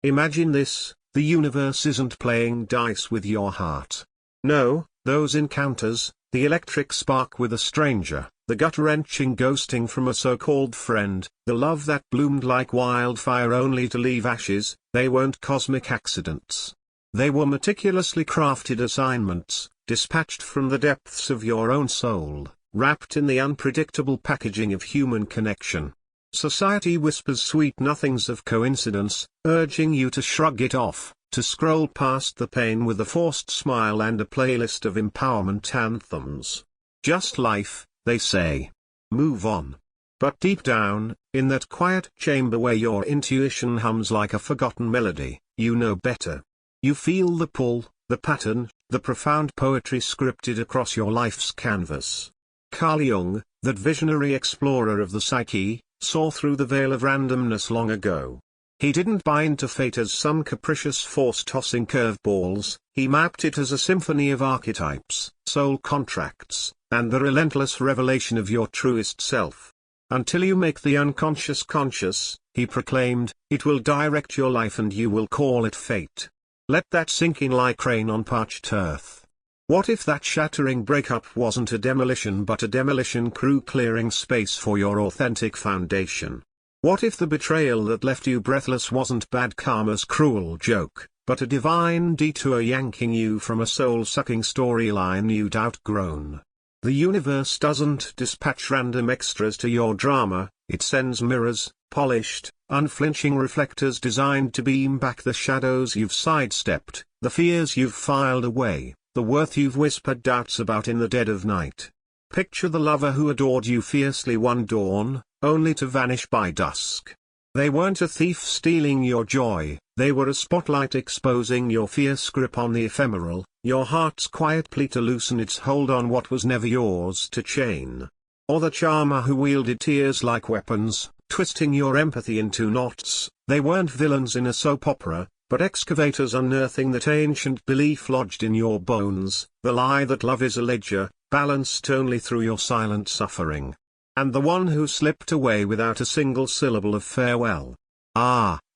Imagine this, the universe isn't playing dice with your heart. No, those encounters, the electric spark with a stranger, the gut-wrenching ghosting from a so-called friend, the love that bloomed like wildfire only to leave ashes, they weren't cosmic accidents. They were meticulously crafted assignments, dispatched from the depths of your own soul, wrapped in the unpredictable packaging of human connection. Society whispers sweet nothings of coincidence, urging you to shrug it off, to scroll past the pain with a forced smile and a playlist of empowerment anthems. Just life, they say. Move on. But deep down, in that quiet chamber where your intuition hums like a forgotten melody, you know better. You feel the pull, the pattern, the profound poetry scripted across your life's canvas. Carl Jung, that visionary explorer of the psyche, saw through the veil of randomness long ago. He didn't buy into fate as some capricious force tossing curveballs, he mapped it as a symphony of archetypes, soul contracts, and the relentless revelation of your truest self. Until you make the unconscious conscious, he proclaimed, it will direct your life and you will call it fate. Let that sink in like rain on parched earth. What if that shattering breakup wasn't a demolition but a demolition crew clearing space for your authentic foundation? What if the betrayal that left you breathless wasn't bad karma's cruel joke, but a divine detour yanking you from a soul-sucking storyline you'd outgrown? The universe doesn't dispatch random extras to your drama, it sends mirrors, polished, unflinching reflectors designed to beam back the shadows you've sidestepped, the fears you've filed away, the worth you've whispered doubts about in the dead of night. Picture the lover who adored you fiercely one dawn, only to vanish by dusk. They weren't a thief stealing your joy, they were a spotlight exposing your fierce grip on the ephemeral, your heart's quiet plea to loosen its hold on what was never yours to chain. Or the charmer who wielded tears like weapons, twisting your empathy into knots. They weren't villains in a soap opera, but excavators unearthing that ancient belief lodged in your bones, the lie that love is a ledger, balanced only through your silent suffering. And the one who slipped away without a single syllable of farewell.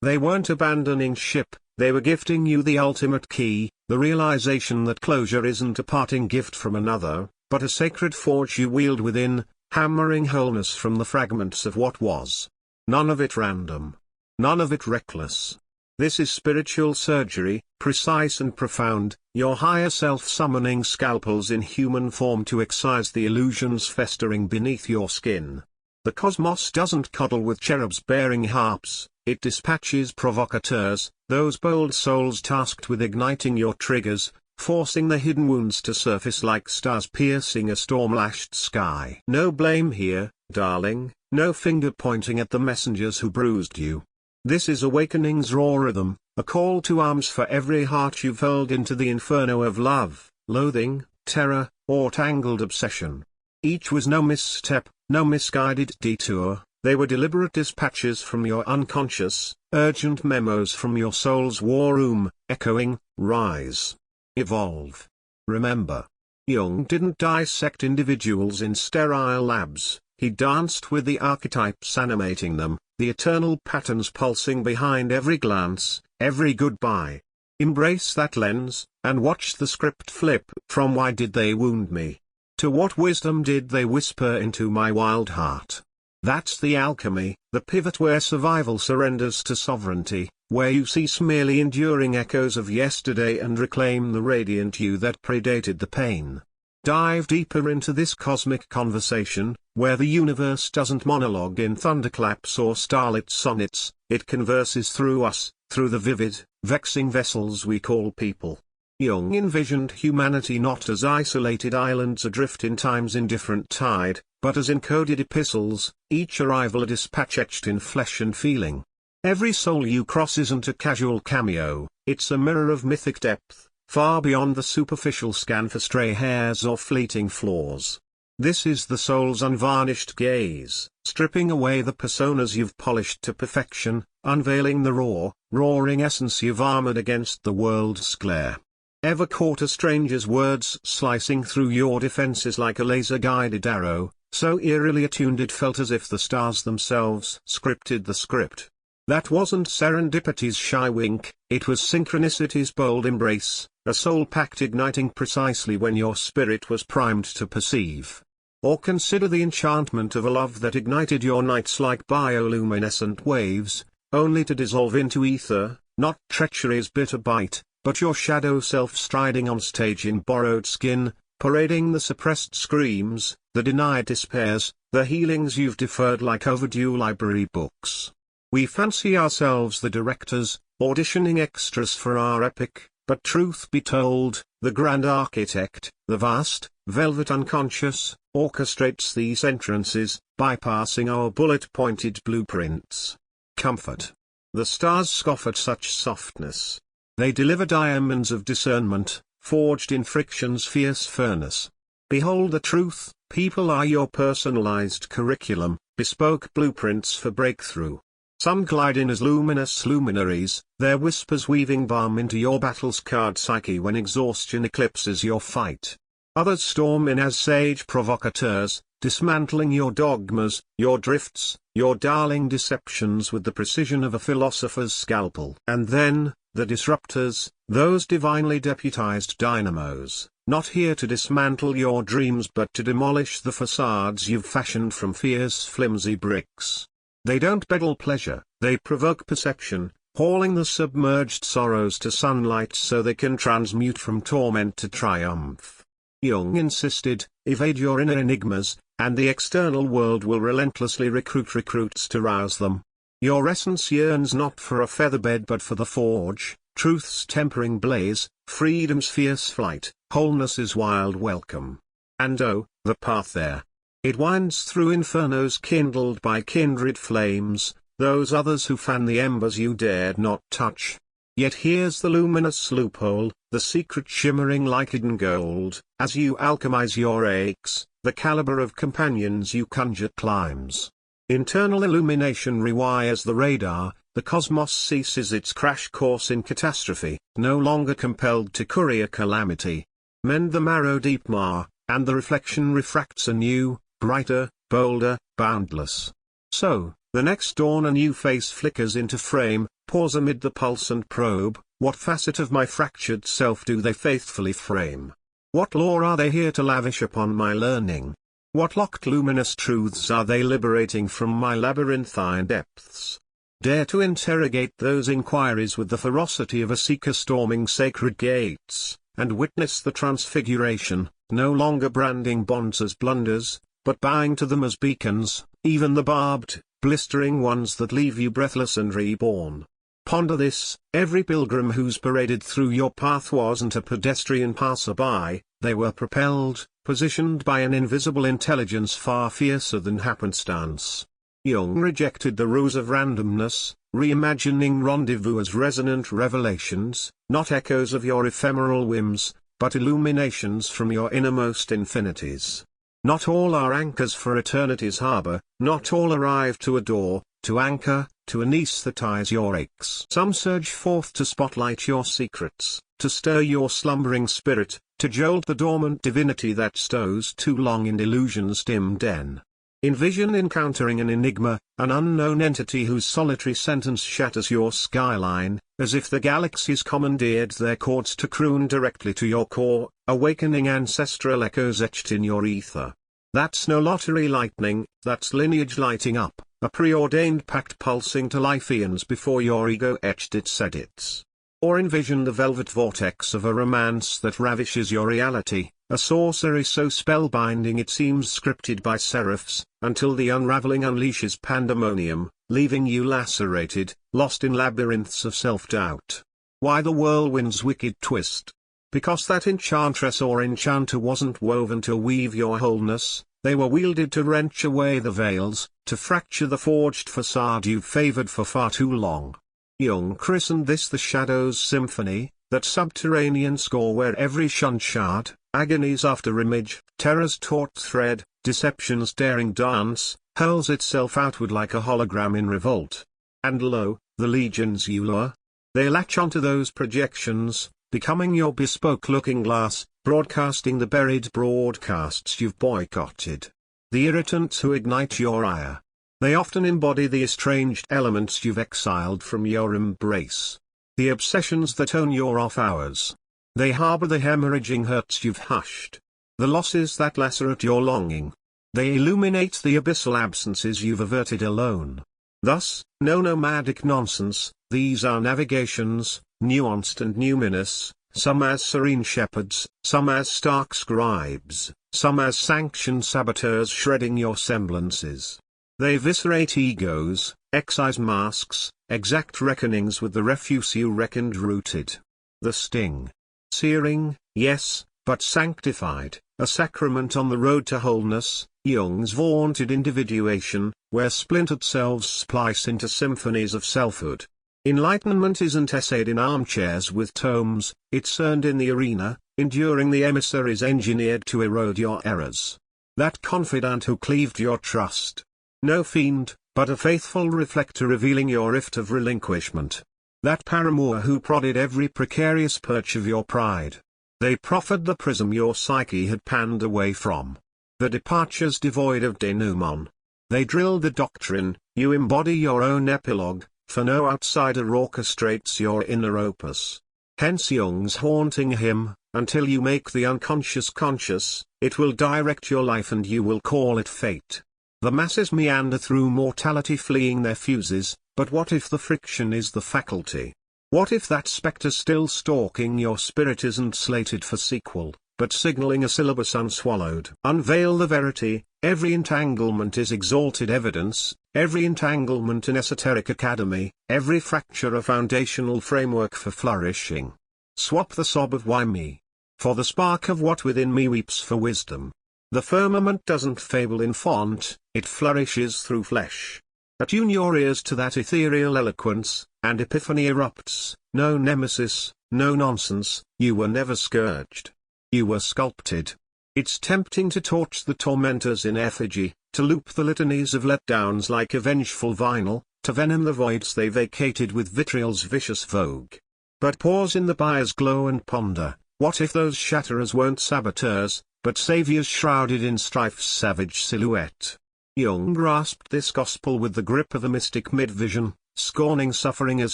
They weren't abandoning ship, they were gifting you the ultimate key, the realization that closure isn't a parting gift from another, but a sacred forge you wield within, hammering wholeness from the fragments of what was. None of it random. None of it reckless. This is spiritual surgery, precise and profound, your higher self summoning scalpels in human form to excise the illusions festering beneath your skin. The cosmos doesn't cuddle with cherubs bearing harps, it dispatches provocateurs, those bold souls tasked with igniting your triggers, forcing the hidden wounds to surface like stars piercing a storm-lashed sky. No blame here, darling, no finger pointing at the messengers who bruised you. This is awakening's raw rhythm, a call to arms for every heart you've hurled into the inferno of love, loathing, terror, or tangled obsession. Each was no misstep, no misguided detour, they were deliberate dispatches from your unconscious, urgent memos from your soul's war room, echoing, rise. Evolve. Remember. Jung didn't dissect individuals in sterile labs, he danced with the archetypes animating them, the eternal patterns pulsing behind every glance, every goodbye. Embrace that lens, and watch the script flip from why did they wound me, to what wisdom did they whisper into my wild heart. That's the alchemy, the pivot where survival surrenders to sovereignty, where you cease merely enduring echoes of yesterday and reclaim the radiant you that predated the pain. Dive deeper into this cosmic conversation, where the universe doesn't monologue in thunderclaps or starlit sonnets, it converses through us, through the vivid, vexing vessels we call people. Jung envisioned humanity not as isolated islands adrift in time's indifferent tide, but as encoded epistles, each arrival a dispatch etched in flesh and feeling. Every soul you cross isn't a casual cameo, it's a mirror of mythic depth, far beyond the superficial scan for stray hairs or fleeting flaws. This is the soul's unvarnished gaze, stripping away the personas you've polished to perfection, unveiling the raw, roaring essence you've armored against the world's glare. Ever caught a stranger's words slicing through your defenses like a laser-guided arrow, so eerily attuned it felt as if the stars themselves scripted the script? That wasn't serendipity's shy wink, it was synchronicity's bold embrace, a soul pact igniting precisely when your spirit was primed to perceive. Or consider the enchantment of a love that ignited your nights like bioluminescent waves, only to dissolve into ether, not treachery's bitter bite, but your shadow self striding on stage in borrowed skin, parading the suppressed screams, the denied despairs, the healings you've deferred like overdue library books. We fancy ourselves the directors, auditioning extras for our epic, but truth be told, the grand architect, the vast, velvet unconscious, orchestrates these entrances, bypassing our bullet-pointed blueprints. Comfort. The stars scoff at such softness. They deliver diamonds of discernment, forged in friction's fierce furnace. Behold the truth, people are your personalized curriculum, bespoke blueprints for breakthrough. Some glide in as luminous luminaries, their whispers weaving balm into your battle-scarred psyche when exhaustion eclipses your fight. Others storm in as sage provocateurs, dismantling your dogmas, your drifts, your darling deceptions with the precision of a philosopher's scalpel. And then, the disruptors, those divinely deputized dynamos, not here to dismantle your dreams but to demolish the facades you've fashioned from fear's flimsy bricks. They don't peddle pleasure, they provoke perception, hauling the submerged sorrows to sunlight so they can transmute from torment to triumph. Jung insisted, evade your inner enigmas, and the external world will relentlessly recruit recruits to rouse them. Your essence yearns not for a featherbed but for the forge, truth's tempering blaze, freedom's fierce flight, wholeness's wild welcome. And oh, the path there. It winds through infernos kindled by kindred flames, those others who fan the embers you dared not touch. Yet here's the luminous loophole, the secret shimmering like hidden gold, as you alchemize your aches, the caliber of companions you conjure climbs. Internal illumination rewires the radar, the cosmos ceases its crash course in catastrophe, no longer compelled to courier calamity. Mend the marrow deep mar, and the reflection refracts anew, brighter, bolder, boundless. So, the next dawn a new face flickers into frame, pause amid the pulse and probe, what facet of my fractured self do they faithfully frame? What lore are they here to lavish upon my learning? What locked luminous truths are they liberating from my labyrinthine depths? Dare to interrogate those inquiries with the ferocity of a seeker storming sacred gates, and witness the transfiguration, no longer branding bonds as blunders, but bowing to them as beacons, even the barbed, blistering ones that leave you breathless and reborn. Ponder this, every pilgrim who's paraded through your path wasn't a pedestrian passerby, they were propelled, positioned by an invisible intelligence far fiercer than happenstance. Jung rejected the ruse of randomness, reimagining rendezvous as resonant revelations, not echoes of your ephemeral whims, but illuminations from your innermost infinities. Not all are anchors for eternity's harbor, not all arrive to adore, to anchor, to anesthetize your aches. Some surge forth to spotlight your secrets, to stir your slumbering spirit, to jolt the dormant divinity that stows too long in delusion's dim den. Envision encountering an enigma, an unknown entity whose solitary sentence shatters your skyline, as if the galaxies commandeered their chords to croon directly to your core, awakening ancestral echoes etched in your ether. That's no lottery lightning, that's lineage lighting up, a preordained pact pulsing to life eons before your ego etched its edits. Or envision the velvet vortex of a romance that ravishes your reality, a sorcery so spellbinding it seems scripted by seraphs, until the unraveling unleashes pandemonium, leaving you lacerated, lost in labyrinths of self-doubt. Why the whirlwind's wicked twist? Because that enchantress or enchanter wasn't woven to weave your wholeness, they were wielded to wrench away the veils, to fracture the forged facade you've favored for far too long. Jung christened this the Shadow's Symphony, that subterranean score where every shunned shard, agonies after image, terror's taut thread, deception's daring dance, hurls itself outward like a hologram in revolt. And lo, the legions you lure? They latch onto those projections, becoming your bespoke looking glass, broadcasting the buried broadcasts you've boycotted. The irritants who ignite your ire. They often embody the estranged elements you've exiled from your embrace. The obsessions that own your off hours. They harbor the hemorrhaging hurts you've hushed. The losses that lacerate your longing. They illuminate the abyssal absences you've averted alone. Thus, no nomadic nonsense, these are navigations, nuanced and numinous, some as serene shepherds, some as stark scribes, some as sanctioned saboteurs shredding your semblances. They eviscerate egos, excise masks, exact reckonings with the refuse you reckoned rooted. The sting. Searing, yes, but sanctified, a sacrament on the road to wholeness, Jung's vaunted individuation, where splintered selves splice into symphonies of selfhood. Enlightenment isn't essayed in armchairs with tomes, it's earned in the arena, enduring the emissaries engineered to erode your errors. That confidant who cleaved your trust. No fiend, but a faithful reflector revealing your rift of relinquishment. That paramour who prodded every precarious perch of your pride. They proffered the prism your psyche had panned away from. The departures devoid of denouement. They drilled the doctrine, you embody your own epilogue, for no outsider orchestrates your inner opus. Hence Jung's haunting hymn, until you make the unconscious conscious, it will direct your life and you will call it fate. The masses meander through mortality fleeing their fuses, but what if the friction is the faculty? What if that spectre still stalking your spirit isn't slated for sequel, but signaling a syllabus unswallowed? Unveil the verity, every entanglement is exalted evidence, every entanglement an esoteric academy, every fracture a foundational framework for flourishing. Swap the sob of why me? For the spark of what within me weeps for wisdom. The firmament doesn't fable in font, it flourishes through flesh. Attune your ears to that ethereal eloquence, and epiphany erupts. No nemesis, no nonsense, you were never scourged. You were sculpted. It's tempting to torch the tormentors in effigy, to loop the litanies of letdowns like a vengeful vinyl, to venom the voids they vacated with vitriol's vicious vogue. But pause in the buyer's glow and ponder, what if those shatterers weren't saboteurs, but saviors shrouded in strife's savage silhouette? Jung grasped this gospel with the grip of a mystic mid-vision, scorning suffering as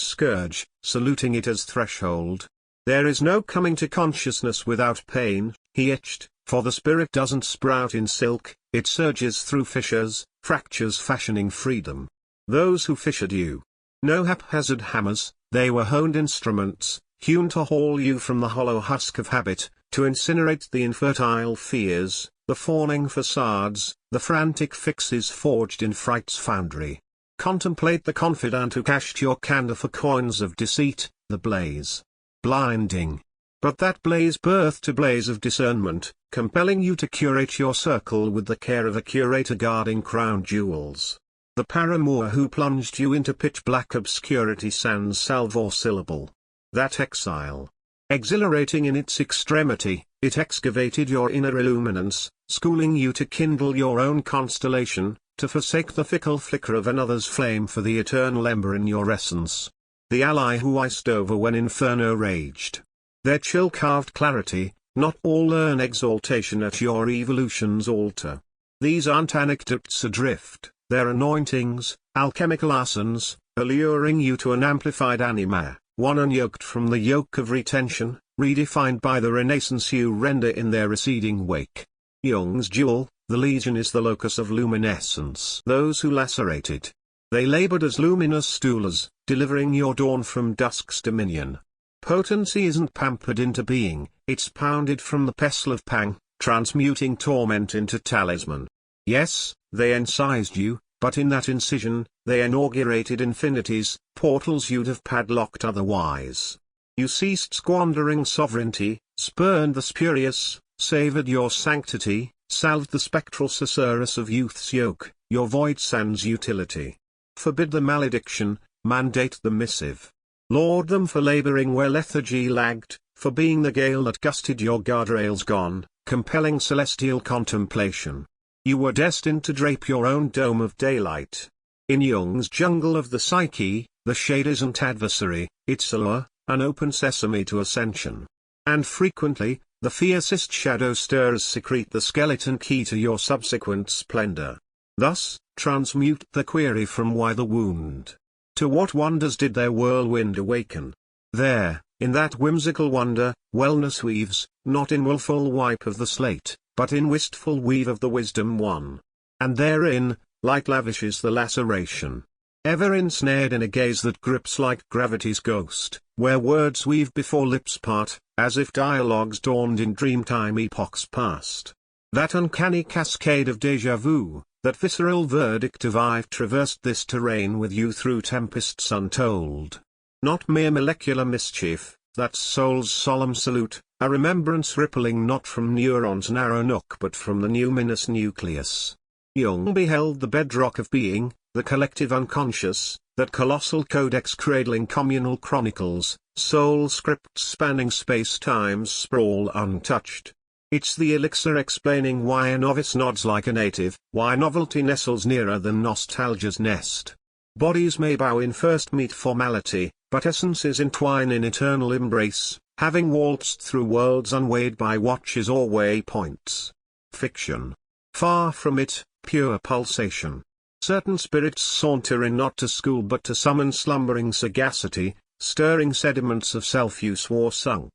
scourge, saluting it as threshold. There is no coming to consciousness without pain, he etched, for the spirit doesn't sprout in silk, it surges through fissures, fractures fashioning freedom. Those who fissured you. No haphazard hammers, they were honed instruments, hewn to haul you from the hollow husk of habit, to incinerate the infertile fears, the fawning facades, the frantic fixes forged in fright's foundry. Contemplate the confidant who cashed your candor for coins of deceit, the blaze. Blinding. But that blaze birthed a blaze of discernment, compelling you to curate your circle with the care of a curator guarding crown jewels. The paramour who plunged you into pitch-black obscurity sans salve or syllable. That exile. Exhilarating in its extremity, it excavated your inner illuminance, schooling you to kindle your own constellation, to forsake the fickle flicker of another's flame for the eternal ember in your essence. The ally who iced over when inferno raged. Their chill-carved clarity, not all learn exaltation at your evolution's altar. These aren't anecdotes adrift, they're anointings, alchemical asanas, alluring you to an amplified anima, one unyoked from the yoke of retention, redefined by the renaissance you render in their receding wake. Jung's jewel, the legion is the locus of luminescence. Those who lacerated. They labored as luminous stoolers, delivering your dawn from dusk's dominion. Potency isn't pampered into being, it's pounded from the pestle of pang, transmuting torment into talisman. Yes, they incised you, but in that incision, they inaugurated infinities, portals you'd have padlocked otherwise. You ceased squandering sovereignty, spurned the spurious, savored your sanctity, salved the spectral susurrus of youth's yoke, your void sans utility. Forbid the malediction, mandate the missive. Laud them for laboring where lethargy lagged, for being the gale that gusted your guardrails gone, compelling celestial contemplation. You were destined to drape your own dome of daylight. In Jung's jungle of the psyche, the shade isn't adversary, it's a lure, an open sesame to ascension. And frequently, the fiercest shadow stirs secrete the skeleton key to your subsequent splendor. Thus, transmute the query from why the wound. To what wonders did their whirlwind awaken? There, in that whimsical wonder, wellness weaves, not in wilful wipe of the slate, but in wistful weave of the wisdom one. And therein, light lavishes the laceration. Ever ensnared in a gaze that grips like gravity's ghost, where words weave before lips part, as if dialogues dawned in dreamtime epochs past. That uncanny cascade of déjà vu, that visceral verdict of I've traversed this terrain with you through tempests untold. Not mere molecular mischief, that soul's solemn salute, a remembrance rippling not from neurons' narrow nook but from the numinous nucleus. Jung beheld the bedrock of being, the collective unconscious, that colossal codex cradling communal chronicles, soul scripts spanning space-time's sprawl untouched. It's the elixir explaining why a novice nods like a native, why novelty nestles nearer than nostalgia's nest. Bodies may bow in first meet formality, but essences entwine in eternal embrace, having waltzed through worlds unweighed by watches or waypoints. Fiction. Far from it, pure pulsation. Certain spirits saunter in not to school but to summon slumbering sagacity, stirring sediments of self-use war sunk.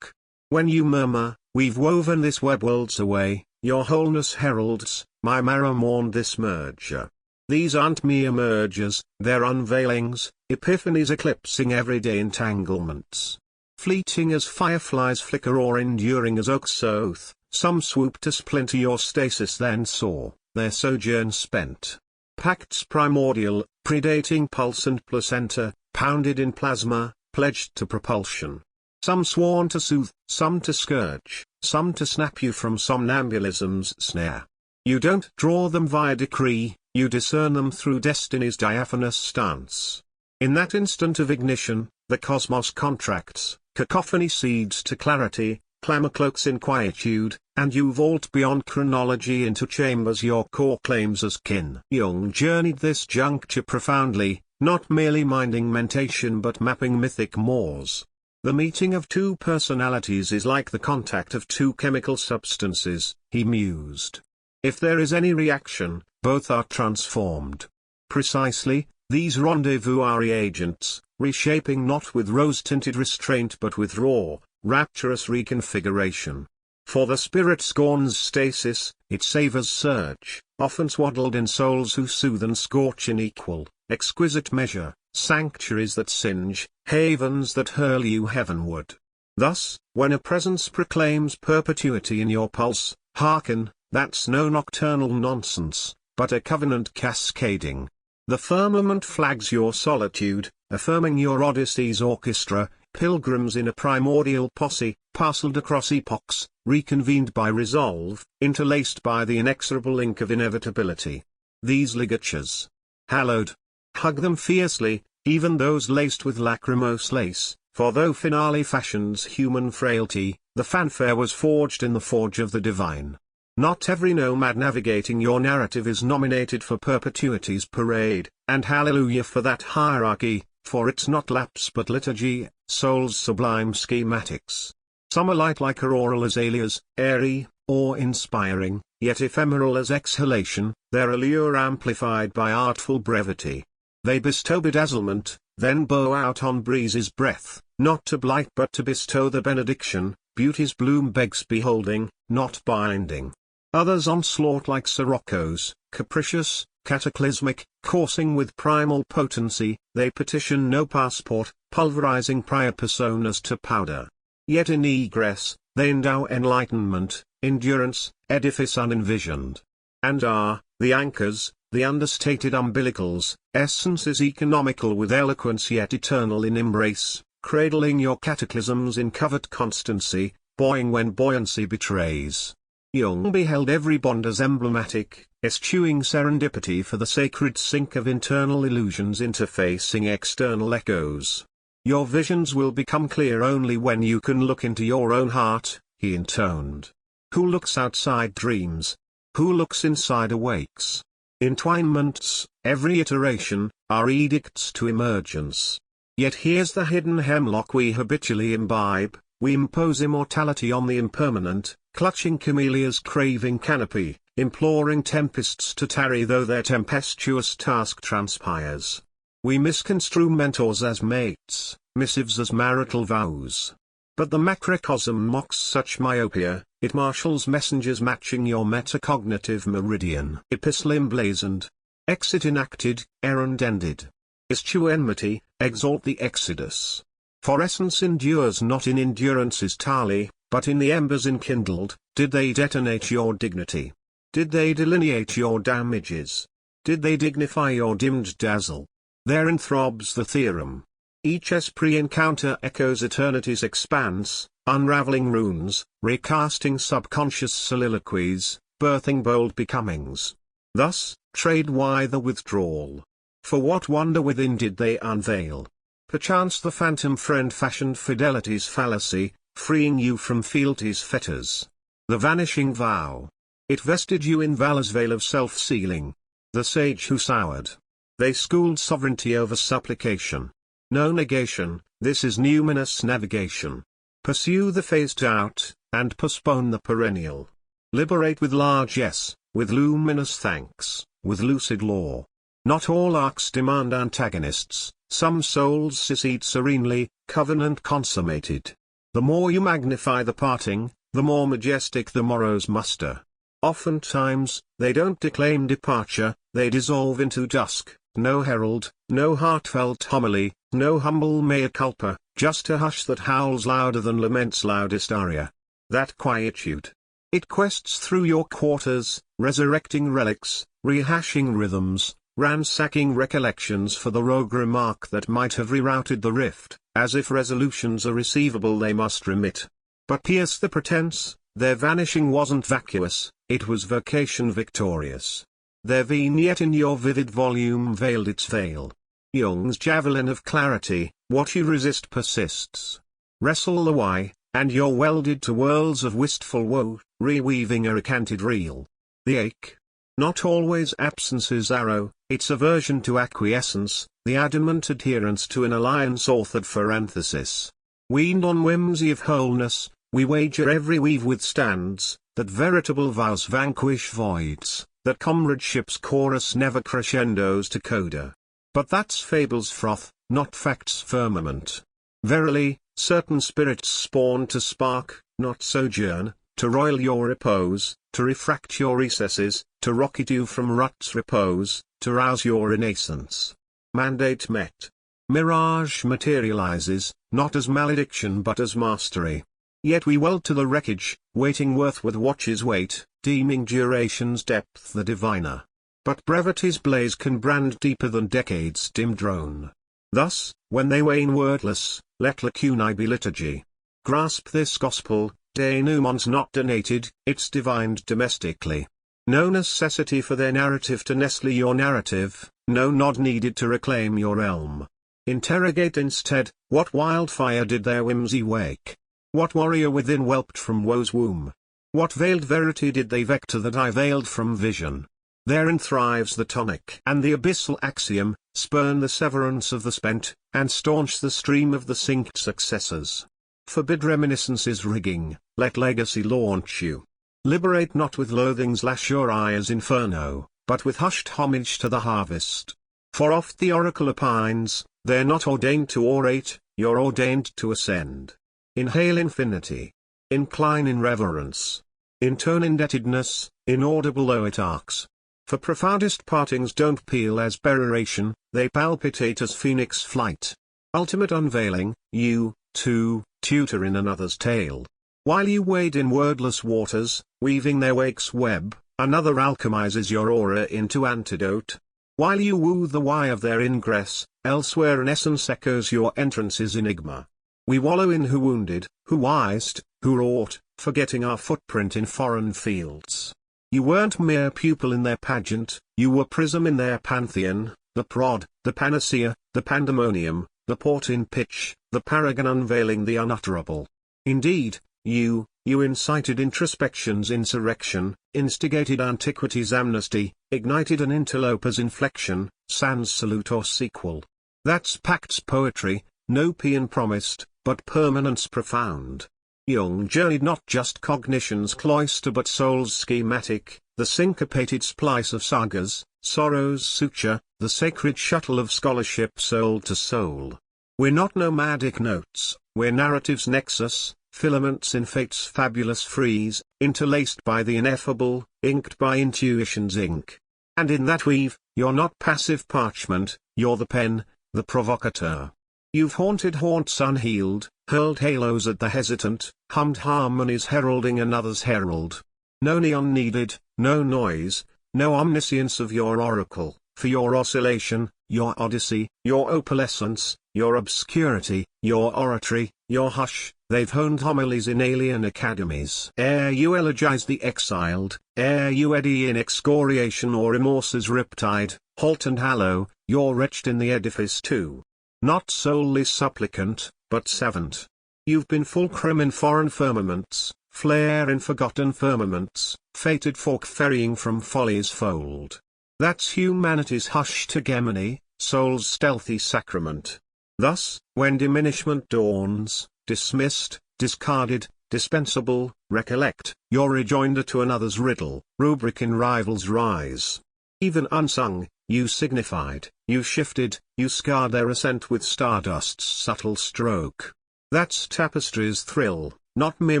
When you murmur, we've woven this web worlds away, your wholeness heralds, my marrow mourned this merger. These aren't mere mergers, they're unveilings, epiphanies eclipsing everyday entanglements. Fleeting as fireflies flicker or enduring as oak's oath, some swoop to splinter your stasis then soar, their sojourn spent. Pacts primordial, predating pulse and placenta, pounded in plasma, pledged to propulsion. Some sworn to soothe, some to scourge, some to snap you from somnambulism's snare. You don't draw them via decree, you discern them through destiny's diaphanous stance. In that instant of ignition, the cosmos contracts, cacophony cedes to clarity, clamor cloaks in quietude, and you vault beyond chronology into chambers your core claims as kin. Jung journeyed this juncture profoundly, not merely minding mentation but mapping mythic mores. The meeting of two personalities is like the contact of two chemical substances, he mused. If there is any reaction, both are transformed. Precisely, these rendezvous are reagents, reshaping not with rose-tinted restraint but with raw, rapturous reconfiguration. For the spirit scorns stasis, it savors surge, often swaddled in souls who soothe and scorch in equal, exquisite measure, sanctuaries that singe, havens that hurl you heavenward. Thus, when a presence proclaims perpetuity in your pulse, hearken, that's no nocturnal nonsense, but a covenant cascading. The firmament flags your solitude, affirming your Odyssey's orchestra, pilgrims in a primordial posse, parceled across epochs, reconvened by resolve, interlaced by the inexorable link of inevitability. These ligatures. Hallowed. Hug them fiercely, even those laced with lachrymose lace, for though finale fashions human frailty, the fanfare was forged in the forge of the divine. Not every nomad navigating your narrative is nominated for perpetuity's parade, and hallelujah for that hierarchy, for it's not lapse but liturgy, soul's sublime schematics. Some are light like auroral azaleas, airy, awe-inspiring, yet ephemeral as exhalation, their allure amplified by artful brevity. They bestow bedazzlement, then bow out on breeze's breath, not to blight but to bestow the benediction, beauty's bloom begs beholding, not binding. Others onslaught like siroccos, capricious, cataclysmic, coursing with primal potency, they petition no passport, pulverizing prior personas to powder. Yet in egress, they endow enlightenment, endurance, edifice unenvisioned. And are, the anchors, the understated umbilicals, essences economical with eloquence yet eternal in embrace, cradling your cataclysms in covert constancy, buoying when buoyancy betrays. Jung beheld every bond as emblematic, eschewing serendipity for the sacred sink of internal illusions interfacing external echoes. Your visions will become clear only when you can look into your own heart, he intoned. Who looks outside dreams? Who looks inside awakes? Entwinements, every iteration, are edicts to emergence. Yet here's the hidden hemlock we habitually imbibe, we impose immortality on the impermanent, clutching camellia's craving canopy, imploring tempests to tarry though their tempestuous task transpires. We misconstrue mentors as mates, missives as marital vows. But the macrocosm mocks such myopia, it marshals messengers matching your metacognitive meridian. Epistle emblazoned. Exit enacted, errand ended. Eschew enmity, exalt the exodus. For essence endures not in endurance's tally, but in the embers enkindled. Did they detonate your dignity? Did they delineate your damages? Did they dignify your dimmed dazzle? Therein throbs the theorem. Each esprit encounter echoes eternity's expanse, unraveling runes, recasting subconscious soliloquies, birthing bold becomings. Thus, trade why the withdrawal. For what wonder within did they unveil? Perchance the phantom friend fashioned fidelity's fallacy, freeing you from fealty's fetters. The vanishing vow. It vested you in valor's veil of self-sealing. The sage who soured. They schooled sovereignty over supplication. No negation, this is numinous navigation. Pursue the phased out, and postpone the perennial. Liberate with large yes, with luminous thanks, with lucid law. Not all arcs demand antagonists, some souls secede serenely, covenant consummated. The more you magnify the parting, the more majestic the morrow's muster. Oftentimes, they don't declaim departure, they dissolve into dusk. No herald, no heartfelt homily, no humble mea culpa, just a hush that howls louder than lament's loudest aria. That quietude. It quests through your quarters, resurrecting relics, rehashing rhythms, ransacking recollections for the rogue remark that might have rerouted the rift, as if resolutions are receivable they must remit. But pierce the pretense, their vanishing wasn't vacuous, it was vocation victorious. Their vignette in your vivid volume veiled its veil. Jung's javelin of clarity, what you resist persists. Wrestle the why, and you're welded to worlds of wistful woe, reweaving a recanted reel. The ache. Not always absence's arrow, its aversion to acquiescence, the adamant adherence to an alliance authored for antithesis. Weaned on whimsy of wholeness, we wager every weave withstands, that veritable vows vanquish voids, that comradeship's chorus never crescendos to coda. But that's fable's froth, not fact's firmament. Verily, certain spirits spawn to spark, not sojourn, to roil your repose, to refract your recesses, to rocket you from rut's repose, to rouse your renaissance. Mandate met. Mirage materializes, not as malediction but as mastery. Yet we weld to the wreckage, waiting worth with watches wait, deeming duration's depth the diviner. But brevity's blaze can brand deeper than decades' dim drone. Thus, when they wane wordless, let lacunae be liturgy. Grasp this gospel, denouement's not donated, it's divined domestically. No necessity for their narrative to nestle your narrative, no nod needed to reclaim your realm. Interrogate instead, what wildfire did their whimsy wake? What warrior within whelped from woe's womb? What veiled verity did they vector that I veiled from vision? Therein thrives the tonic and the abyssal axiom, spurn the severance of the spent, and staunch the stream of the synced successors. Forbid reminiscence's rigging, let legacy launch you. Liberate not with loathings lash your eye as inferno, but with hushed homage to the harvest. For oft the oracle opines, they're not ordained to orate, you're ordained to ascend. Inhale infinity. Incline in reverence. Intone indebtedness, inaudible though it arcs. For profoundest partings don't peal as peroration, they palpitate as phoenix flight. Ultimate unveiling, you, too, tutor in another's tale. While you wade in wordless waters, weaving their wake's web, another alchemizes your aura into antidote. While you woo the why of their ingress, elsewhere an essence echoes your entrance's enigma. We wallow in who wounded, who wised, who wrought, forgetting our footprint in foreign fields. You weren't mere pupil in their pageant, you were prism in their pantheon, the prod, the panacea, the pandemonium, the port in pitch, the paragon unveiling the unutterable. Indeed, you incited introspection's insurrection, instigated antiquity's amnesty, ignited an interloper's inflection, sans salute or sequel. That's Pact's poetry, no paean promised, but permanence profound. Jung journeyed not just cognition's cloister but soul's schematic, the syncopated splice of sagas, sorrow's suture, the sacred shuttle of scholarship soul to soul. We're not nomadic notes, we're narrative's nexus, filaments in fate's fabulous frieze, interlaced by the ineffable, inked by intuition's ink. And in that weave, you're not passive parchment, you're the pen, the provocateur. You've haunted haunts unhealed, hurled halos at the hesitant, hummed harmonies heralding another's herald. No neon needed, no noise, no omniscience of your oracle, for your oscillation, your odyssey, your opalescence, your obscurity, your oratory, your hush. They've honed homilies in alien academies. Ere you elegize the exiled, ere you eddy in excoriation or remorse's riptide, halt and hallow, you're wretched in the edifice too. Not solely supplicant, but savant. You've been fulcrum in foreign firmaments, flare in forgotten firmaments, fated fork ferrying from folly's fold. That's humanity's hushed hegemony, soul's stealthy sacrament. Thus, when diminishment dawns, dismissed, discarded, dispensable, recollect, your rejoinder to another's riddle, rubric in rivals rise. Even unsung, you signified, you shifted, you scarred their ascent with stardust's subtle stroke. That's tapestry's thrill, not mere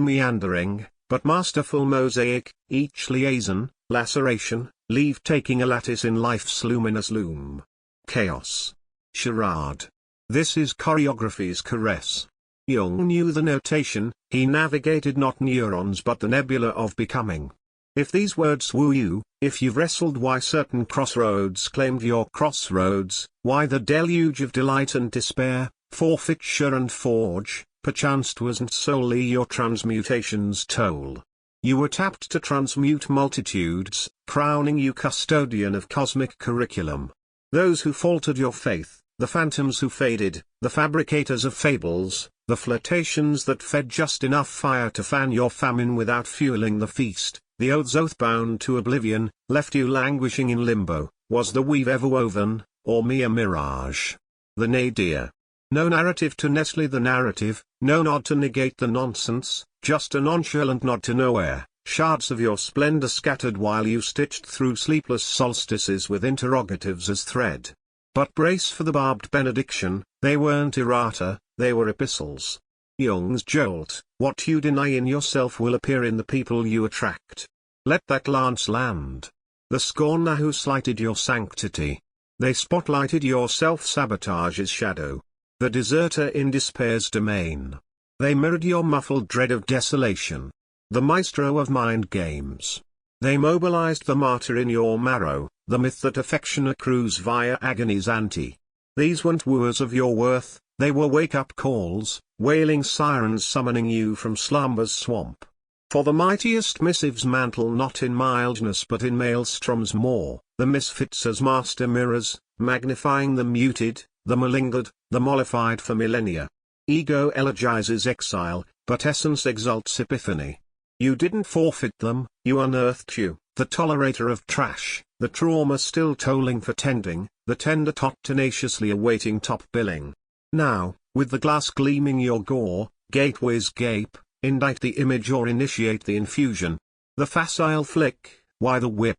meandering, but masterful mosaic, each liaison, laceration, leave taking a lattice in life's luminous loom. Chaos. Charade. This is choreography's caress. Jung knew the notation, he navigated not neurons but the nebula of becoming. If these words woo you, if you've wrestled why certain crossroads claimed your crossroads, why the deluge of delight and despair, forfeiture and forge, perchance 'twasn't solely your transmutation's toll. You were tapped to transmute multitudes, crowning you custodian of cosmic curriculum. Those who faltered your faith, the phantoms who faded, the fabricators of fables, the flirtations that fed just enough fire to fan your famine without fueling the feast, the oaths oath-bound to oblivion, left you languishing in limbo. Was the weave ever woven, or mere mirage? The nadir. No narrative to nestle the narrative, no nod to negate the nonsense, just a nonchalant nod to nowhere, shards of your splendor scattered while you stitched through sleepless solstices with interrogatives as thread. But brace for the barbed benediction, they weren't errata, they were epistles. Jung's jolt, what you deny in yourself will appear in the people you attract. Let that lance land. The scorner who slighted your sanctity. They spotlighted your self-sabotage's shadow. The deserter in despair's domain. They mirrored your muffled dread of desolation. The maestro of mind games. They mobilized the martyr in your marrow, the myth that affection accrues via agony's ante. These weren't wooers of your worth, they were wake-up calls, wailing sirens summoning you from slumber's swamp. For the mightiest missives mantle not in mildness but in maelstroms more, the misfits as master mirrors, magnifying the muted, the malingered, the mollified for millennia. Ego elegizes exile, but essence exalts epiphany. You didn't forfeit them, you unearthed you, the tolerator of trash, the trauma still tolling for tending, the tender tot tenaciously awaiting top billing. Now, with the glass gleaming your gore, gateways gape, indict the image or initiate the infusion. The facile flick, why the whip?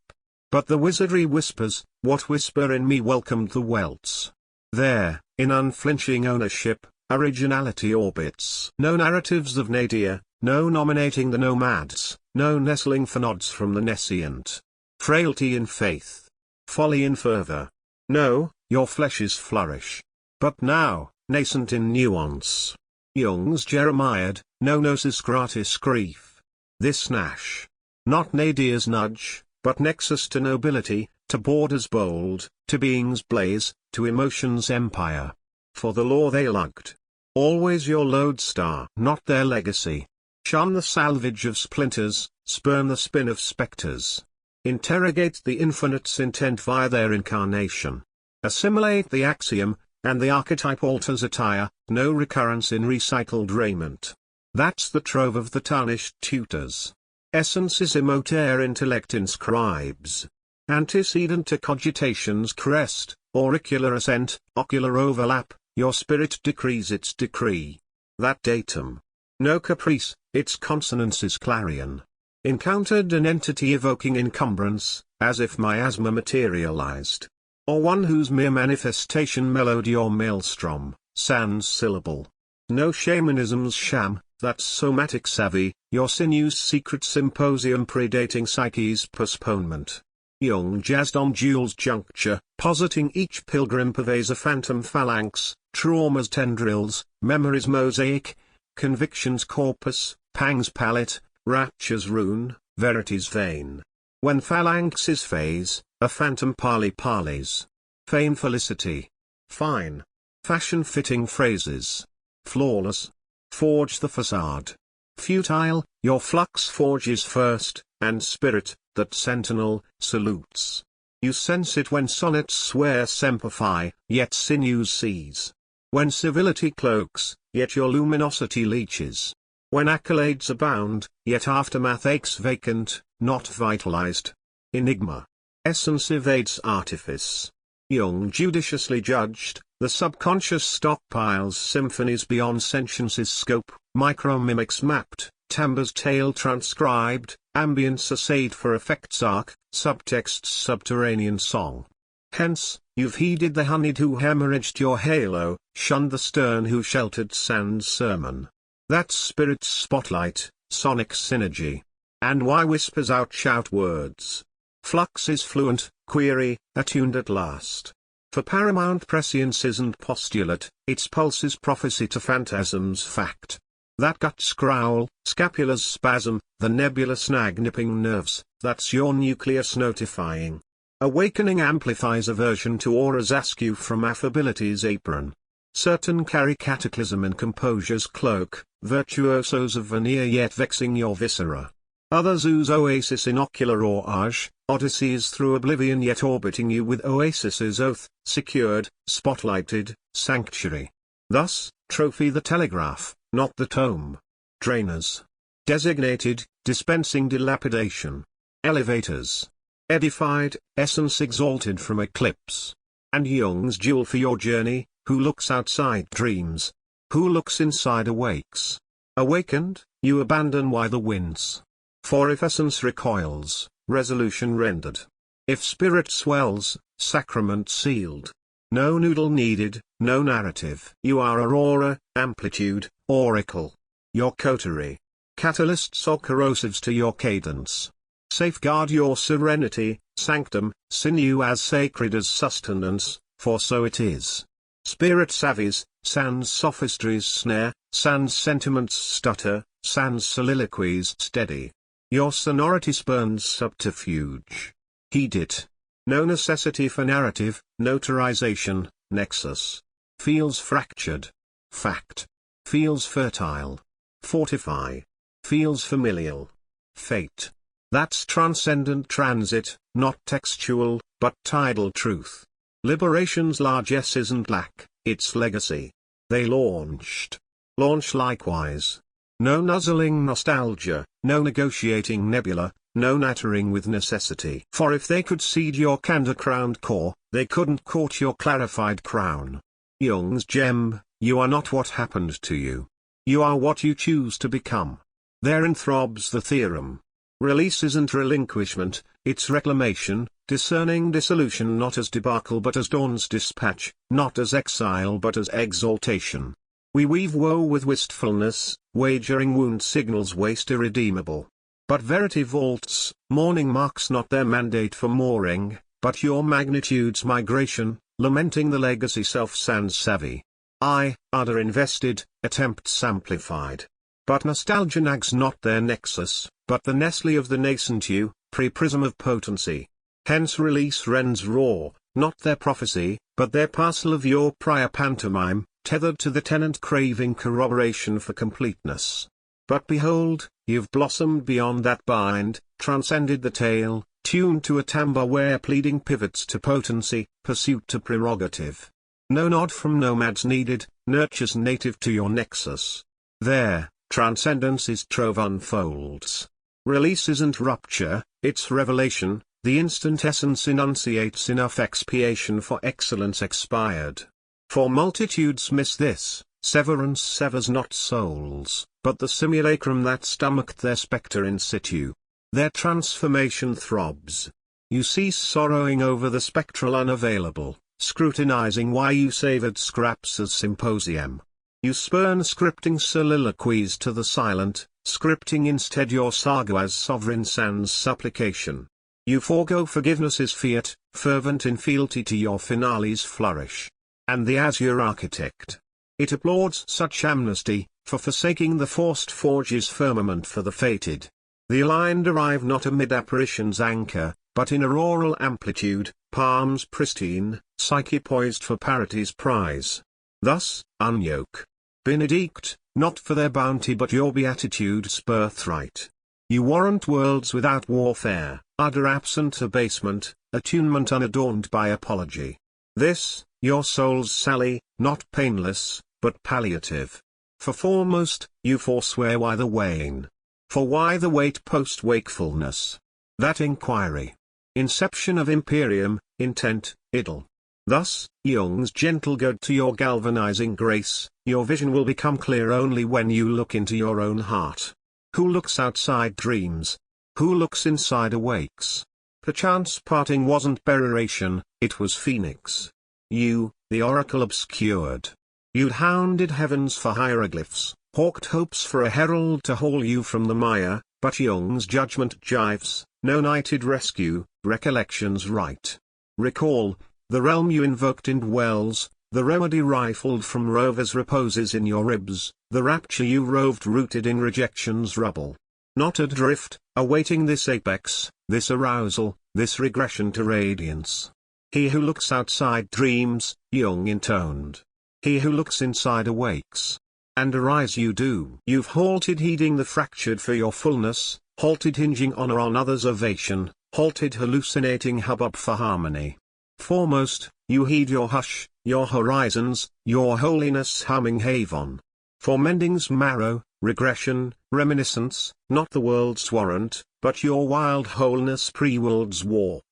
But the wizardry whispers, what whisper in me welcomed the welts? There, in unflinching ownership, originality orbits. No narratives of nadir, no nominating the nomads, no nestling for nods from the nescient. Frailty in faith. Folly in fervor. No, your flesh's flourish. But now, nascent in nuance. Jung's Jeremiad, no gnosis gratis grief. This Nash. Not nadir's nudge, but nexus to nobility, to borders bold, to being's blaze, to emotion's empire. For the law they lugged. Always your lodestar, not their legacy. Shun the salvage of splinters, spurn the spin of specters. Interrogate the infinite's intent via their incarnation. Assimilate the axiom, and the archetype alters attire, no recurrence in recycled raiment. That's the trove of the tarnished tutors. Essence is emotere intellect inscribes. Antecedent to cogitation's crest, auricular ascent, ocular overlap, your spirit decrees its decree. That datum. No caprice, its consonance is clarion. Encountered an entity evoking encumbrance, as if miasma materialized. Or one whose mere manifestation mellowed your maelstrom, sans syllable. No shamanism's sham, that's somatic savvy, your sinews secret symposium predating psyche's postponement. Jung jazzed on Jules' juncture, positing each pilgrim purveys a phantom phalanx, trauma's tendrils, memory's mosaic, conviction's corpus, pang's palette, rapture's rune, verity's vein. When phalanxes phase, a phantom parleys. Fame felicity. Fine. Fashion-fitting phrases. Flawless. Forge the facade. Futile, your flux forges first, and spirit, that sentinel, salutes. You sense it when sonnets swear semperfi, yet sinews seize. When civility cloaks, yet your luminosity leeches. When accolades abound, yet aftermath aches vacant, not vitalized. Enigma. Essence evades artifice. Jung judiciously judged, the subconscious stockpiles symphonies beyond sentience's scope, micro-mimics mapped, timbre's tale transcribed, ambience assayed for effects arc, subtexts subterranean song. Hence, you've heeded the honeyed who hemorrhaged your halo, shunned the stern who sheltered sans sermon. That's spirit's spotlight, sonic synergy. And why whispers outshout words? Flux is fluent, query, attuned at last. For paramount prescience isn't postulate, its pulse is prophecy to phantasms fact. That gut's growl, scapula's spasm, the nebula snag-nipping nerves, that's your nucleus notifying. Awakening amplifies aversion to aura's askew from affability's apron. Certain carry cataclysm in composure's cloak, virtuosos of veneer yet vexing your viscera. Others ooze oasis in ocular orage, odysseys through oblivion yet orbiting you with oasis's oath, secured, spotlighted, sanctuary. Thus, trophy the telegraph, not the tome. Drainers. Designated, dispensing dilapidation. Elevators. Edified, essence exalted from eclipse. And Jung's jewel for your journey, who looks outside dreams. Who looks inside awakes. Awakened, you abandon why the winds. For if essence recoils, resolution rendered. If spirit swells, sacrament sealed. No noodle needed, no narrative. You are aurora, amplitude, oracle. Your coterie. Catalysts or corrosives to your cadence. Safeguard your serenity, sanctum, sinew as sacred as sustenance, for so it is. Spirit savvies, sans sophistry's snare, sans sentiments stutter, sans soliloquies steady. Your sonority spurns subterfuge. Heed it. No necessity for narrative, notarization, nexus. Feels fractured. Fact. Feels fertile. Fortify. Feels familial. Fate. That's transcendent transit, not textual, but tidal truth. Liberation's largesse isn't lack, it's legacy. They launched. Launch likewise. No nuzzling nostalgia, no negotiating nebula, no nattering with necessity. For if they could seed your candor-crowned core, they couldn't court your clarified crown. Jung's gem, you are not what happened to you. You are what you choose to become. Therein throbs the theorem. Release isn't relinquishment, it's reclamation, discerning dissolution not as debacle but as dawn's dispatch, not as exile but as exaltation. We weave woe with wistfulness, wagering wound signals waste irredeemable. But verity vaults, mourning marks not their mandate for mooring, but your magnitude's migration, lamenting the legacy self-sans savvy. Udder invested, attempts amplified. But nostalgia nags not their nexus, but the Nestle of the nascent you, pre-prism of potency. Hence release wrens roar, not their prophecy, but their parcel of your prior pantomime, tethered to the tenant craving corroboration for completeness. But behold, you've blossomed beyond that bind, transcended the tale, tuned to a timbre where pleading pivots to potency, pursuit to prerogative. No nod from nomads needed, nurture's native to your nexus. There, transcendence's trove unfolds. Release isn't rupture, it's revelation, the instant essence enunciates enough expiation for excellence expired. For multitudes miss this, severance severs not souls, but the simulacrum that stomached their spectre in situ. Their transformation throbs. You cease sorrowing over the spectral unavailable, scrutinizing why you savored scraps as symposium. You spurn scripting soliloquies to the silent, scripting instead your saga as sovereign sans supplication. You forego forgiveness's fiat, fervent in fealty to your finale's flourish. And the azure architect. It applauds such amnesty, for forsaking the forced forge's firmament for the fated. The aligned arrive not amid apparition's anchor, but in auroral amplitude, palms pristine, psyche poised for parity's prize. Thus, unyoke. Benedict, not for their bounty but your beatitude's birthright. You warrant worlds without warfare, udder absent abasement, attunement unadorned by apology. This, your soul's sally, not painless, but palliative. For foremost, you forswear why the wane. For why the wait post-wakefulness? That inquiry. Inception of imperium, intent, idle. Thus, Jung's gentle goad to your galvanizing grace, your vision will become clear only when you look into your own heart. Who looks outside dreams? Who looks inside awakes? Perchance parting wasn't peroration, it was phoenix. You, the oracle obscured. You'd hounded heavens for hieroglyphs, hawked hopes for a herald to haul you from the mire, but Jung's judgment jives, no knighted rescue, recollection's right. Recall, the realm you invoked in dwells, the remedy rifled from rovers reposes in your ribs, the rapture you roved rooted in rejection's rubble. Not adrift, awaiting this apex, this arousal, this regression to radiance. He who looks outside dreams, Jung intoned. He who looks inside awakes. And arise you do. You've halted heeding the fractured for your fullness, halted hinging honor on others' ovation, halted hallucinating hubbub for harmony. Foremost, you heed your hush, your horizons, your holiness humming haven. For mending's marrow, regression, reminiscence, not the world's warrant, but your wild wholeness pre-world's warp.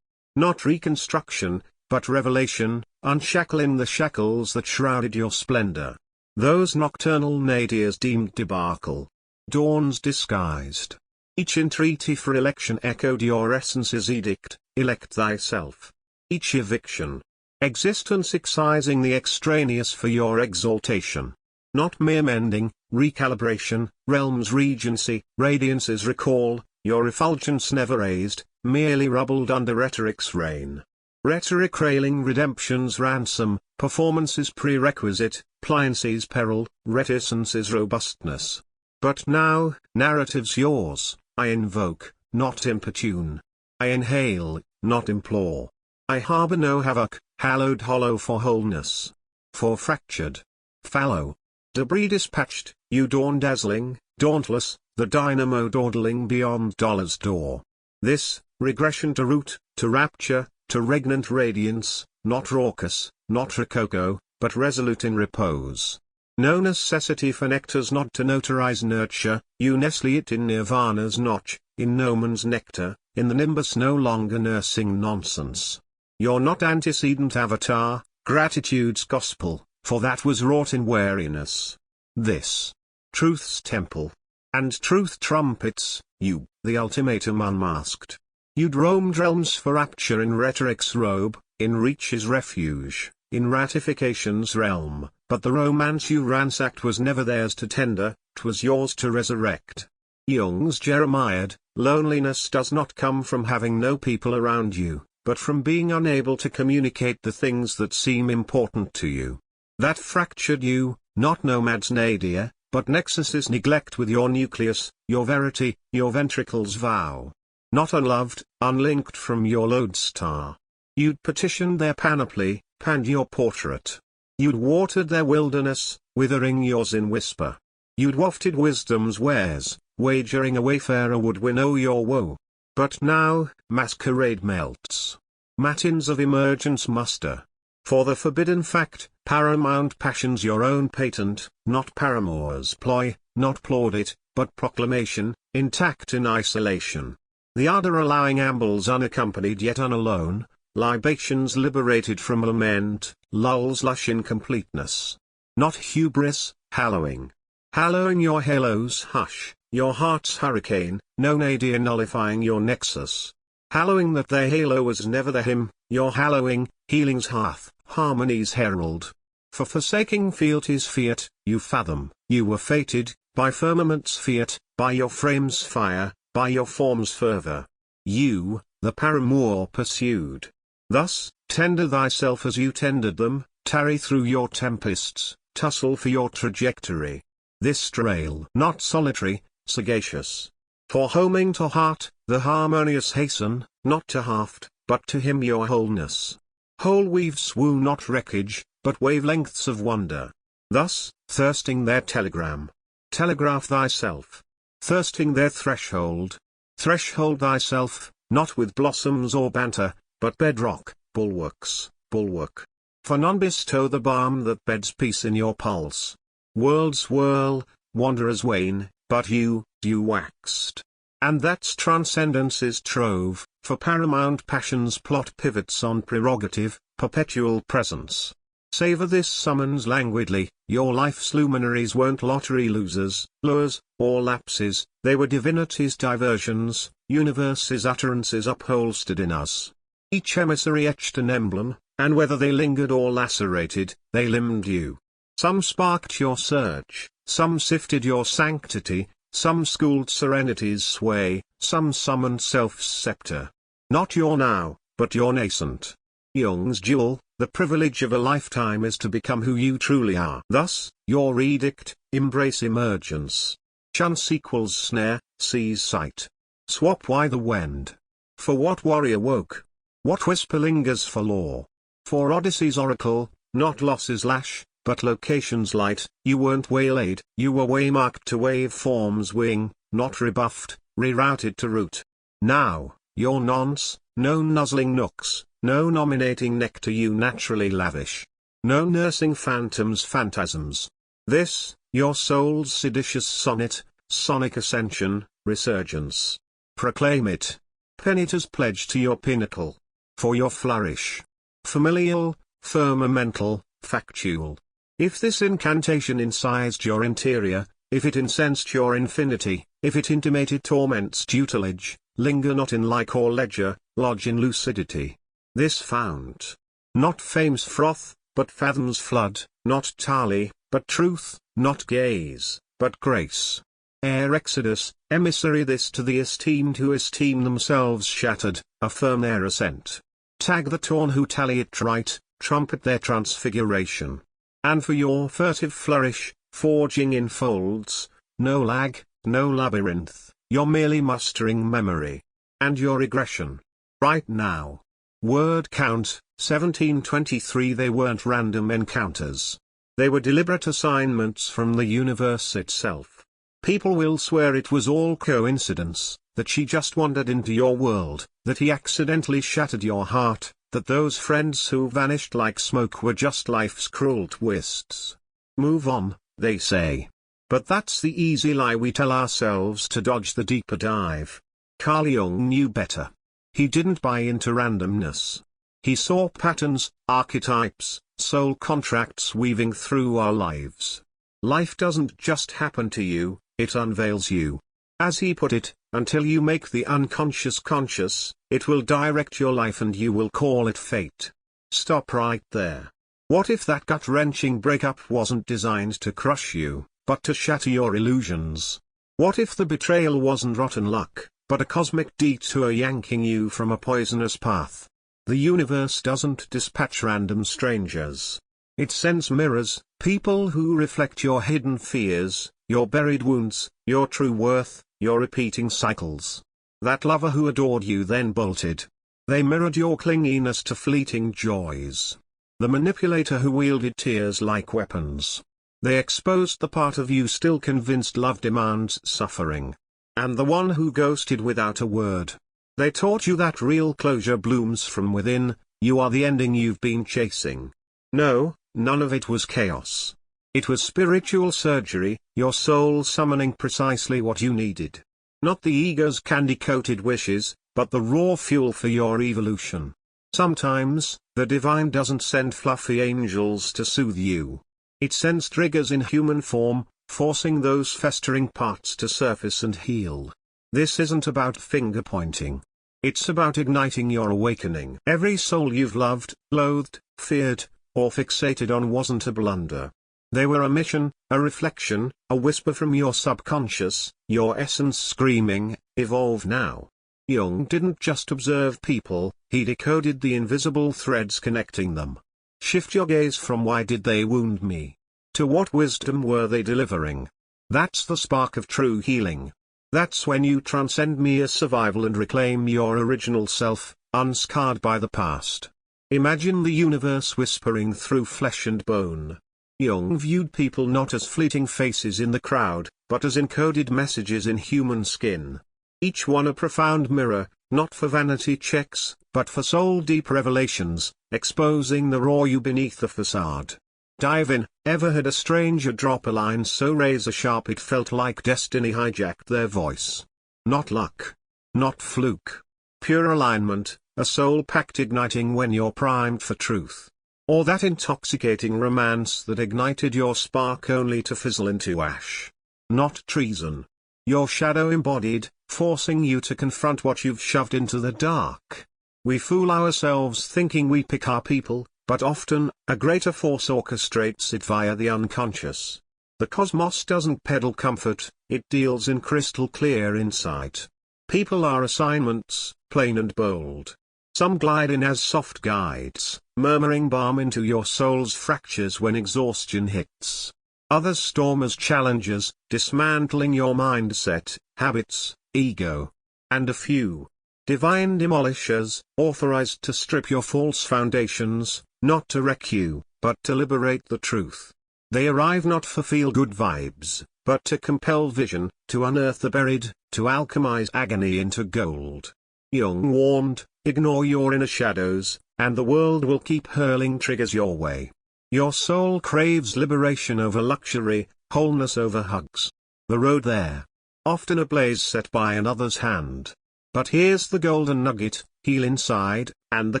Not reconstruction, but revelation, unshackling the shackles that shrouded your splendor. Those nocturnal nadirs deemed debacle. Dawns disguised. Each entreaty for election echoed your essence's edict, elect thyself. Each eviction. Existence excising the extraneous for your exaltation. Not mere mending, recalibration, realm's regency, radiance's recall, your effulgence never raised, merely rubbled under rhetoric's reign. Rhetoric railing redemption's ransom, performance's prerequisite, pliancy's peril, reticence's robustness. But now, narrative's yours, I invoke, not importune. I inhale, not implore. I harbor no havoc, hallowed hollow for wholeness. For fractured, fallow, debris dispatched, you dawn dazzling, dauntless, the dynamo dawdling beyond dollar's door. This, regression to root, to rapture, to regnant radiance, not raucous, not rococo, but resolute in repose. No necessity for nectar's not to notarize nurture, you nestle it in nirvana's notch, in Noman's nectar, in the nimbus no longer nursing nonsense. You're not antecedent avatar, gratitude's gospel, for that was wrought in wariness. This, truth's temple. And truth trumpets, you, the ultimatum unmasked. You'd roamed realms for rapture in rhetoric's robe, in reach's refuge, in ratification's realm, but the romance you ransacked was never theirs to tender, 'twas yours to resurrect. Jung's Jeremiad, loneliness does not come from having no people around you, but from being unable to communicate the things that seem important to you. That fractured you, not nomad's nadir, but nexus's neglect with your nucleus, your verity, your ventricles vow. Not unloved, unlinked from your lodestar. You'd petitioned their panoply, panned your portrait. You'd watered their wilderness, withering yours in whisper. You'd wafted wisdom's wares, wagering a wayfarer would winnow your woe. But now, masquerade melts. Matins of emergence muster. For the forbidden fact, paramount passion's your own patent, not paramour's ploy, not plaudit, but proclamation, intact in isolation. The ardor allowing ambles unaccompanied yet unalone, libations liberated from lament, lulls lush incompleteness. not hubris, hallowing. Hallowing your halo's hush, your heart's hurricane, no nadir nullifying your nexus. Hallowing that their halo was never the hymn, your hallowing, healing's hearth, harmony's herald. For forsaking fealty's fiat, you fathom, you were fated, by firmament's fiat, by your frame's fire, by your form's fervor. You, the paramour pursued. Thus, tender thyself as you tendered them, tarry through your tempests, tussle for your trajectory. This trail not solitary, sagacious. For homing to heart, the harmonious hasten, not to haft, but to him your wholeness. Whole weaves woo not wreckage, but wavelengths of wonder. Thus, thirsting their telegram. Telegraph thyself. Thirsting their threshold. Threshold thyself, not with blossoms or banter, but bedrock, bulwarks, bulwark. For none bestow the balm that beds peace in your pulse. Worlds whirl, wanderers wane, but you waxed. And that's transcendence's trove, for paramount passion's plot pivots on prerogative, perpetual presence. Savor this summons languidly, your life's luminaries weren't lottery losers, lures, or lapses, they were divinity's diversions, universe's utterances upholstered in us. Each emissary etched an emblem, and whether they lingered or lacerated, they limned you. Some sparked your surge, some sifted your sanctity, some schooled serenity's sway, some summoned self's scepter. Not your now, but your nascent. Jung's jewel, the privilege of a lifetime is to become who you truly are. Thus, your edict, embrace emergence. Chance equals snare, seize sight. Swap why the wend. For what warrior woke? What whisper lingers for law? For Odyssey's oracle, not loss's lash, but location's light, you weren't waylaid, you were waymarked to waveform's wing, not rebuffed, rerouted to root. Now, your nonce, no nuzzling nooks, no nominating nectar you naturally lavish. No nursing phantoms' phantasms. This, your soul's seditious sonnet, sonic ascension, resurgence. Proclaim it. Pen it as pledge to your pinnacle. For your flourish. Familial, firmamental, factual. If this incantation incised your interior, if it incensed your infinity, if it intimated torment's tutelage, linger not in like or ledger, lodge in lucidity. This fount. Not fame's froth, but fathom's flood, not tarly, but truth, not gaze, but grace. Ere exodus, emissary this to the esteemed who esteem themselves shattered, affirm their ascent. Tag the torn who tally it right, trumpet their transfiguration. And for your furtive flourish, forging in folds, no lag, no labyrinth, you're merely mustering memory. And your regression. Right now. Word count, 1723. They weren't random encounters. They were deliberate assignments from the universe itself. People will swear it was all coincidence, that she just wandered into your world, that he accidentally shattered your heart, that those friends who vanished like smoke were just life's cruel twists. Move on, they say. But that's the easy lie we tell ourselves to dodge the deeper dive. Carl Jung knew better. He didn't buy into randomness. He saw patterns, archetypes, soul contracts weaving through our lives. Life doesn't just happen to you, it unveils you. As he put it, until you make the unconscious conscious, it will direct your life and you will call it fate. Stop right there. What if that gut-wrenching breakup wasn't designed to crush you, but to shatter your illusions? What if the betrayal wasn't rotten luck, but a cosmic detour yanking you from a poisonous path? The universe doesn't dispatch random strangers. It sends mirrors, people who reflect your hidden fears, your buried wounds, your true worth, your repeating cycles. That lover who adored you then bolted. They mirrored your clinginess to fleeting joys. The manipulator who wielded tears like weapons. They exposed the part of you still convinced love demands suffering. And the one who ghosted without a word. They taught you that real closure blooms from within, you are the ending you've been chasing. No, none of it was chaos. It was spiritual surgery, your soul summoning precisely what you needed. Not the ego's candy-coated wishes, but the raw fuel for your evolution. Sometimes, the divine doesn't send fluffy angels to soothe you. It sends triggers in human form, forcing those festering parts to surface and heal. This isn't about finger-pointing. It's about igniting your awakening. Every soul you've loved, loathed, feared, or fixated on wasn't a blunder. They were a mission, a reflection, a whisper from your subconscious, your essence screaming, evolve now. Jung didn't just observe people, he decoded the invisible threads connecting them. Shift your gaze from why did they wound me, to what wisdom were they delivering. That's the spark of true healing. That's when you transcend mere survival and reclaim your original self, unscarred by the past. Imagine the universe whispering through flesh and bone. Jung viewed people not as fleeting faces in the crowd, but as encoded messages in human skin. Each one a profound mirror, not for vanity checks, but for soul-deep revelations, exposing the raw you beneath the facade. Dive in. Ever had a stranger drop a line so razor-sharp it felt like destiny hijacked their voice? Not luck. Not fluke. Pure alignment, a soul pact igniting when you're primed for truth. Or that intoxicating romance that ignited your spark only to fizzle into ash. Not treason. Your shadow embodied, forcing you to confront what you've shoved into the dark. We fool ourselves thinking we pick our people, but often, a greater force orchestrates it via the unconscious. The cosmos doesn't peddle comfort, it deals in crystal clear insight. People are assignments, plain and bold. Some glide in as soft guides, murmuring balm into your soul's fractures when exhaustion hits. Others storm as challengers, dismantling your mindset, habits, ego. And a few, divine demolishers, authorized to strip your false foundations, not to wreck you, but to liberate the truth. They arrive not for feel-good vibes, but to compel vision, to unearth the buried, to alchemize agony into gold. Jung warned, ignore your inner shadows, and the world will keep hurling triggers your way. Your soul craves liberation over luxury, wholeness over hugs. The road there, often a blaze set by another's hand. But here's the golden nugget, heal inside, and the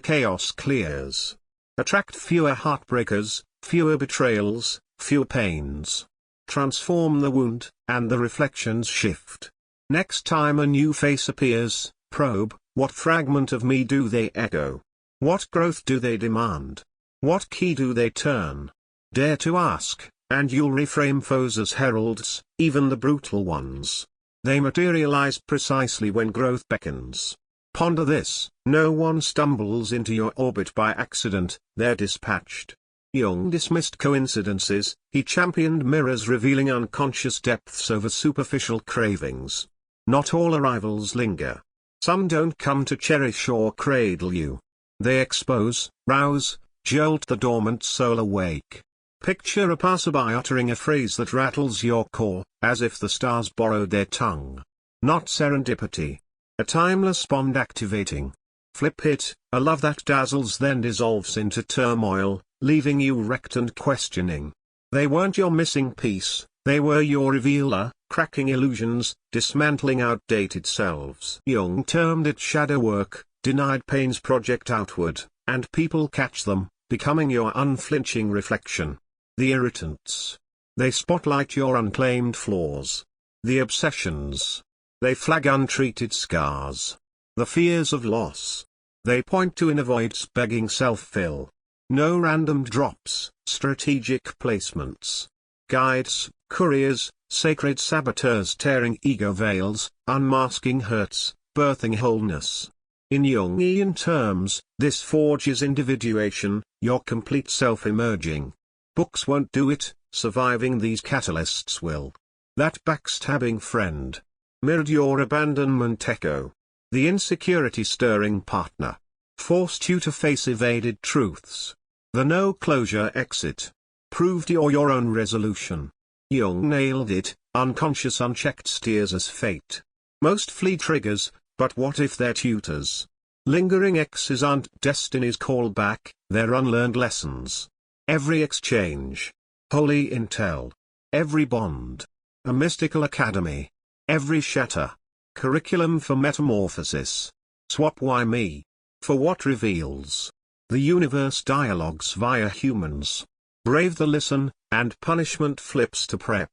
chaos clears. Attract fewer heartbreakers, fewer betrayals, fewer pains. Transform the wound, and the reflections shift. Next time a new face appears, probe, what fragment of me do they echo? What growth do they demand? What key do they turn? Dare to ask, and you'll reframe foes as heralds, even the brutal ones. They materialize precisely when growth beckons. Ponder this, no one stumbles into your orbit by accident, they're dispatched. Jung dismissed coincidences, he championed mirrors revealing unconscious depths over superficial cravings. Not all arrivals linger. Some don't come to cherish or cradle you. They expose, rouse, jolt the dormant soul awake. Picture a passerby uttering a phrase that rattles your core, as if the stars borrowed their tongue. Not serendipity. A timeless bond activating. Flip it, a love that dazzles then dissolves into turmoil, leaving you wrecked and questioning. They weren't your missing piece, they were your revealer, cracking illusions, dismantling outdated selves. Jung termed it shadow work, denied pains project outward, and people catch them, becoming your unflinching reflection. The irritants. They spotlight your unclaimed flaws. The obsessions. They flag untreated scars. The fears of loss. They point to inner voids begging self-fill. No random drops, strategic placements. Guides, couriers, sacred saboteurs tearing ego veils, unmasking hurts, birthing wholeness. In Jungian terms, this forges individuation, your complete self-emerging. Books won't do it, surviving these catalysts will. That backstabbing friend. Mirrored your abandonment echo. The insecurity-stirring partner. Forced you to face evaded truths. The no-closure exit. Proved you're your own resolution. Jung nailed it, unconscious unchecked steers as fate. Most flee triggers, but what if they're tutors? Lingering X's aren't destiny's callback, they're unlearned lessons. Every exchange. Holy intel. Every bond. A mystical academy. Every shatter. Curriculum for metamorphosis. Swap why me? For what reveals. The universe dialogues via humans. Brave the listen, and punishment flips to prep.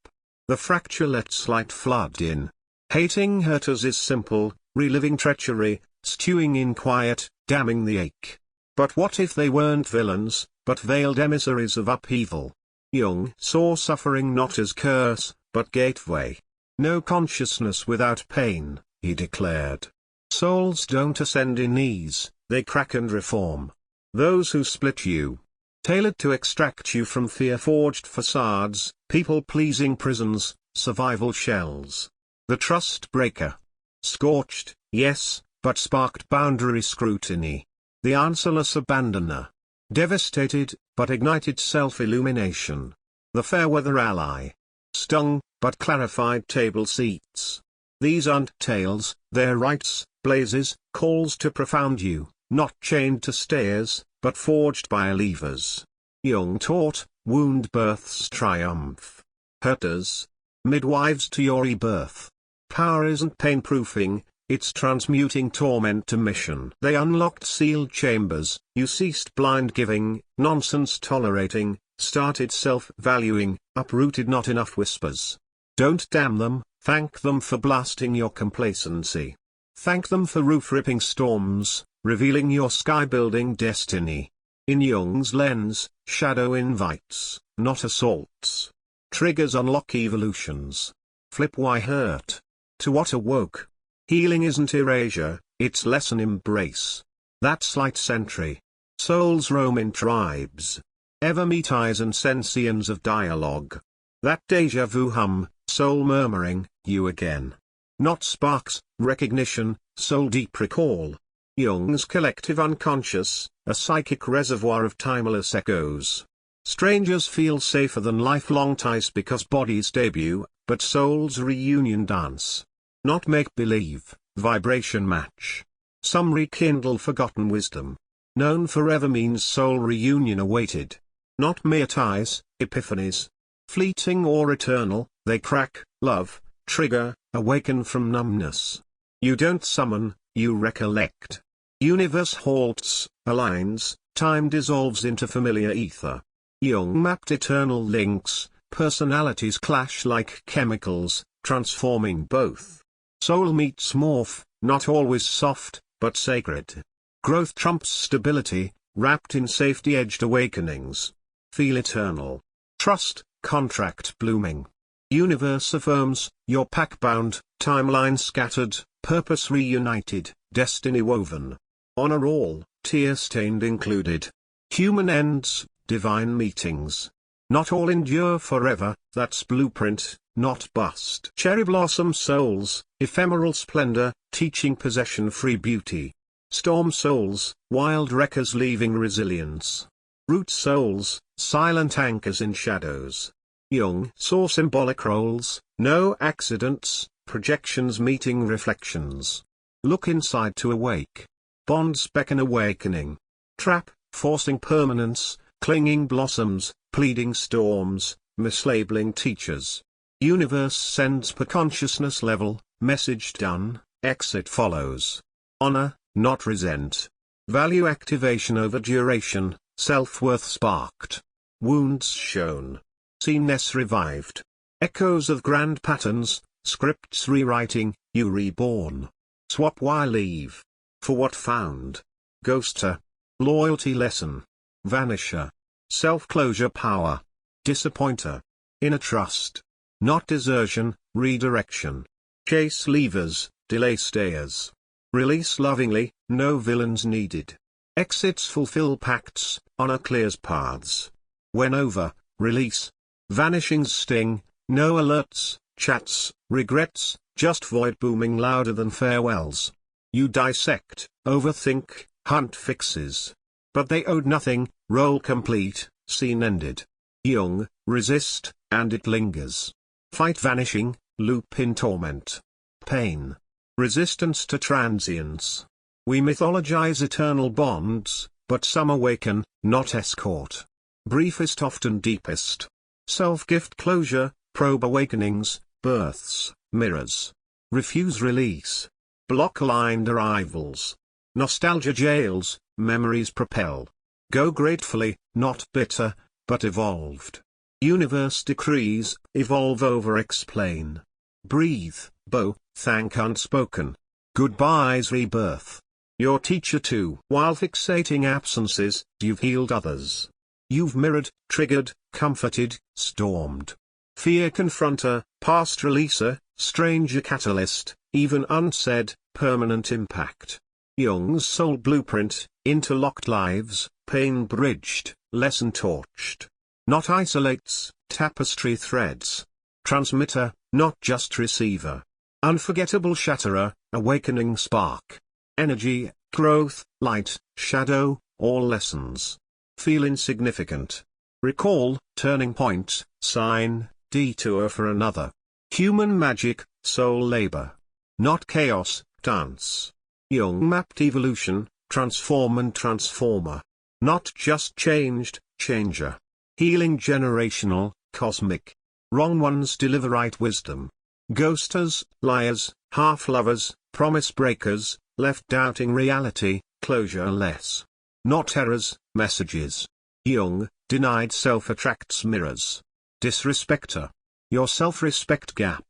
The fracture lets light flood in. Hating hurters is simple, reliving treachery, stewing in quiet, damning the ache. But what if they weren't villains, but veiled emissaries of upheaval? Jung saw suffering not as curse, but gateway. No consciousness without pain, he declared. Souls don't ascend in ease, they crack and reform. Those who split you, tailored to extract you from fear-forged facades, people-pleasing prisons, survival shells. The trust breaker. Scorched, yes, but sparked boundary scrutiny. The answerless abandoner. Devastated, but ignited self-illumination. The fair-weather ally. Stung, but clarified table seats. These aren't tales, they're rites, blazes, calls to profound you, not chained to stairs, but forged by levers. Jung taught, wound birth's triumph. Hurters. Midwives to your rebirth. Power isn't pain-proofing, it's transmuting torment to mission. They unlocked sealed chambers, you ceased blind giving, nonsense tolerating, started self-valuing, uprooted not enough whispers. Don't damn them, thank them for blasting your complacency. Thank them for roof-ripping storms, revealing your sky-building destiny. In Jung's lens, shadow invites, not assaults. Triggers unlock evolutions. Flip why hurt. To what awoke. Healing isn't erasure, it's lesson embrace. That slight sentry. Souls roam in tribes. Ever meet eyes and sentience of dialogue. That deja vu hum, soul murmuring, you again. Not sparks, recognition, soul deep recall. Jung's collective unconscious, a psychic reservoir of timeless echoes. Strangers feel safer than lifelong ties because bodies debut, but souls reunion dance. Not make-believe, vibration match. Some rekindle forgotten wisdom. Known forever means soul reunion awaited. Not mere ties, epiphanies. Fleeting or eternal, they crack, love, trigger, awaken from numbness. You don't summon, you recollect. Universe halts, aligns, time dissolves into familiar ether. Jung mapped eternal links, personalities clash like chemicals, transforming both. Soul meets morph, not always soft, but sacred. Growth trumps stability, wrapped in safety-edged awakenings. Feel eternal. Trust, contract blooming. Universe affirms, your pack-bound, timeline scattered, purpose reunited, destiny woven. Honor all, tear-stained included. Human ends, divine meetings. Not all endure forever, that's blueprint, not bust. Cherry blossom souls, ephemeral splendor, teaching possession-free beauty. Storm souls, wild wreckers leaving resilience. Root souls, silent anchors in shadows. Jung saw symbolic roles, no accidents, projections meeting reflections. Look inside to awake. Bonds beckon awakening. Trap, forcing permanence, clinging blossoms, pleading storms, mislabeling teachers. Universe sends per consciousness level, message done, exit follows. Honor, not resent. Value activation over duration, self-worth sparked. Wounds shown. Seeness revived. Echoes of grand patterns, scripts rewriting, you reborn. Swap why leave. For what found. Ghoster. Loyalty lesson. Vanisher. Self-closure power. Disappointer. Inner trust. Not desertion, redirection. Chase leavers, delay stayers. Release lovingly, no villains needed. Exits fulfill pacts, honor clears paths. When over, release. Vanishings sting, no alerts, chats, regrets, just void booming louder than farewells. You dissect, overthink, hunt fixes. But they owed nothing, role complete, scene ended. Jung, resist, and it lingers. Fight vanishing, loop in torment. Pain. Resistance to transience. We mythologize eternal bonds, but some awaken, not escort. Briefest often deepest. Self-gift closure, probe awakenings, births, mirrors. Refuse release. Block-aligned arrivals. Nostalgia jails, memories propel. Go gratefully, not bitter, but evolved. Universe decrees, evolve over explain. Breathe, bow, thank unspoken. Goodbyes rebirth. Your teacher too. While fixating absences, you've healed others. You've mirrored, triggered, comforted, stormed. Fear confronter, past releaser, stranger catalyst, even unsaid, permanent impact. Jung's soul blueprint, interlocked lives, pain bridged, lesson torched. Not isolates, tapestry threads. Transmitter, not just receiver. Unforgettable shatterer, awakening spark. Energy, growth, light, shadow, all lessons. Feel insignificant. Recall, turning point, sign, detour for another. Human magic, soul labor. Not chaos, dance. Jung mapped evolution, transform and transformer. Not just changed, changer. Healing generational, cosmic. Wrong ones deliver right wisdom. Ghosters, liars, half-lovers, promise breakers, left doubting reality, closure less. Not errors, messages. Jung, denied self attracts mirrors. Disrespecter. Your self-respect gap.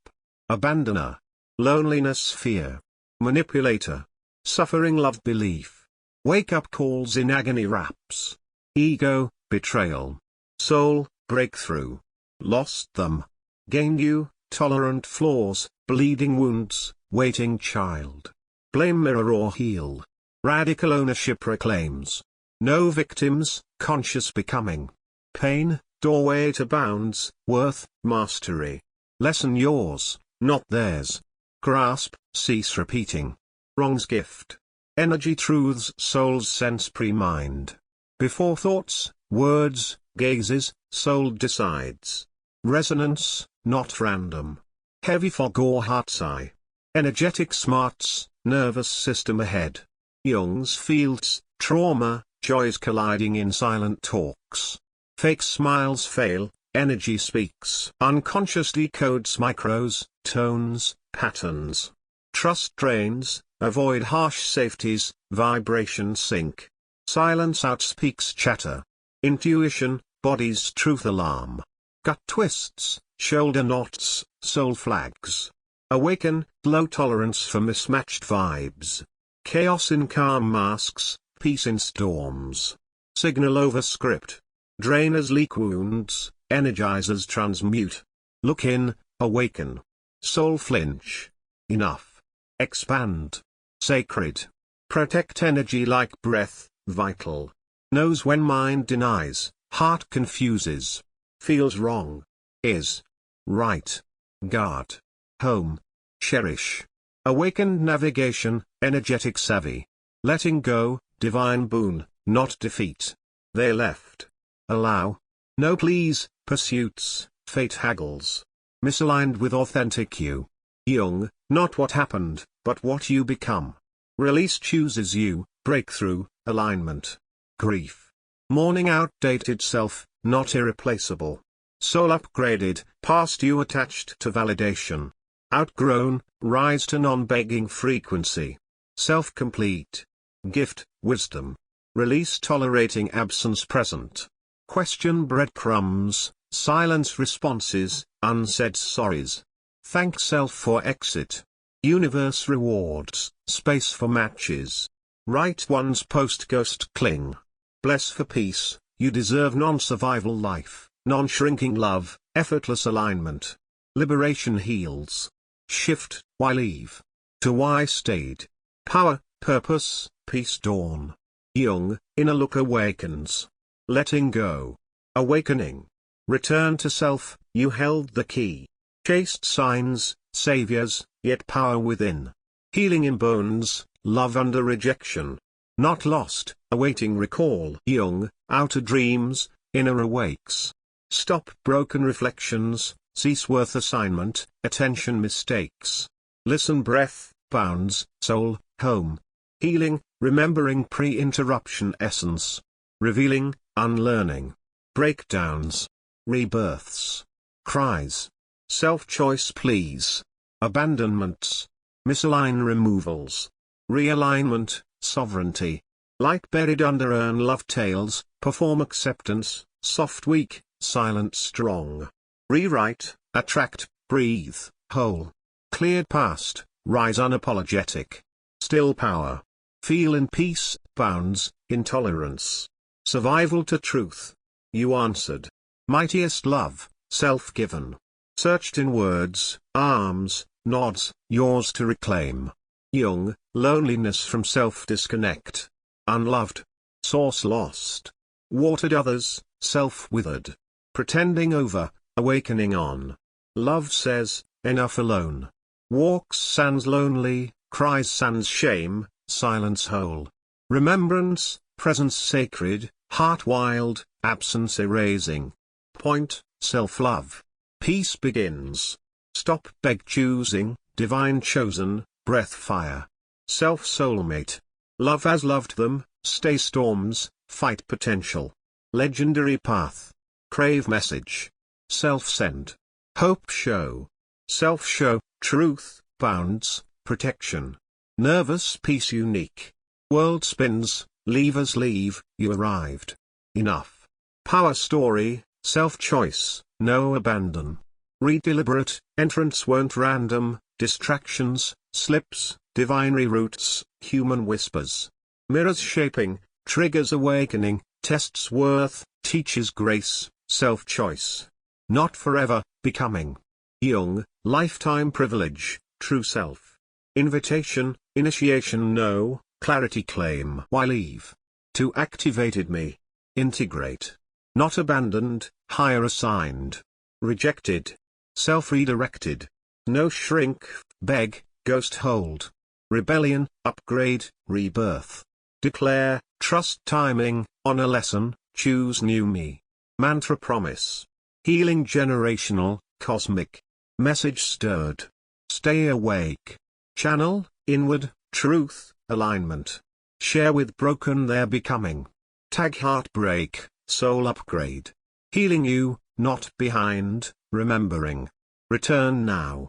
Abandoner. Loneliness fear. Manipulator. Suffering love belief. Wake-up calls in agony raps. Ego, betrayal. Soul, breakthrough. Lost them. Gained you, tolerant flaws, bleeding wounds, waiting child. Blame mirror or heal. Radical ownership reclaims. No victims, conscious becoming. Pain, doorway to bounds, worth, mastery. Lesson yours, not theirs. Grasp, cease repeating. Wrong's gift. Energy truths soul's sense pre-mind. Before thoughts, words, gazes, soul decides. Resonance, not random. Heavy fog or heart's eye. Energetic smarts, nervous system ahead. Jung's fields, trauma, joys colliding in silent talks. Fake smiles fail, energy speaks. Unconsciously codes micros, tones, patterns. Trust drains, avoid harsh safeties, vibration sync. Silence outspeaks chatter. Intuition, body's truth alarm. Gut twists, shoulder knots, soul flags. Awaken, low tolerance for mismatched vibes. Chaos in calm masks, peace in storms. Signal over script. Drainers leak wounds, energizers transmute. Look in, awaken. Soul flinch. Enough. Expand. Sacred. Protect energy like breath, vital. Knows when mind denies, heart confuses. Feels wrong. Is. Right. Guard. Home. Cherish. Awakened navigation, energetic savvy. Letting go, divine boon, not defeat. They left. Allow. No please, pursuits, fate haggles. Misaligned with authentic you. Jung, not what happened, but what you become. Release chooses you, breakthrough, alignment. Grief. Mourning outdated self, not irreplaceable. Soul upgraded, past you attached to validation. Outgrown, rise to non-begging frequency. Self-complete. Gift, wisdom. Release tolerating absence present. Question breadcrumbs, silence responses, unsaid sorries. Thank self for exit. Universe rewards, space for matches. Right ones post-ghost cling. Bless for peace, you deserve non-survival life, non-shrinking love, effortless alignment. Liberation heals. Shift, why leave? To why stayed. Power, purpose, peace dawn. Jung, inner look awakens. Letting go. Awakening. Return to self, you held the key. Chased signs, saviors, yet power within. Healing in bones, love under rejection. Not lost, awaiting recall. Jung, outer dreams, inner awakes. Stop broken reflections, cease worth assignment, attention mistakes. Listen breath, bounds, soul, home. Healing, remembering pre-interruption essence. Revealing, unlearning. Breakdowns. Rebirths. Cries. Self-choice please. Abandonments. Misalign removals. Realignment, sovereignty. Light buried under urn love tales, perform acceptance, soft weak, silent strong. Rewrite, attract, breathe, whole. Cleared past, rise unapologetic. Still power. Feel in peace, bounds, intolerance. Survival to truth. You answered. Mightiest love, self-given. Searched in words, arms, nods, yours to reclaim. Jung, loneliness from self-disconnect. Unloved. Source lost. Watered others, self-withered. Pretending over, awakening on. Love says, enough alone. Walks sans lonely, cries sans shame, silence whole. Remembrance, presence sacred, heart wild, absence erasing. Point, self-love. Peace begins. Stop beg choosing, divine chosen, breath fire. Self-soulmate. Love as loved them, stay storms, fight potential. Legendary path. Crave message. Self-send. Hope show. Self-show, truth, bounds, protection. Nervous peace unique. World spins, levers leave, you arrived. Enough. Power story, self-choice, no abandon. Read deliberate, entrance weren't random, distractions, slips, divine reroutes, human whispers. Mirrors shaping, triggers awakening, tests worth, teaches grace, self-choice. Not forever, becoming. Jung, lifetime privilege, true self. Invitation, initiation no, clarity claim. Why leave? To activated me. Integrate. Not abandoned, higher assigned. Rejected. Self-redirected. No shrink, beg, ghost hold. Rebellion, upgrade, rebirth. Declare, trust timing, honor lesson, choose new me. Mantra promise. Healing generational, cosmic. Message stirred. Stay awake. Channel, inward, truth, alignment. Share with broken their becoming. Tag heartbreak, soul upgrade. Healing you, not behind, remembering. Return now.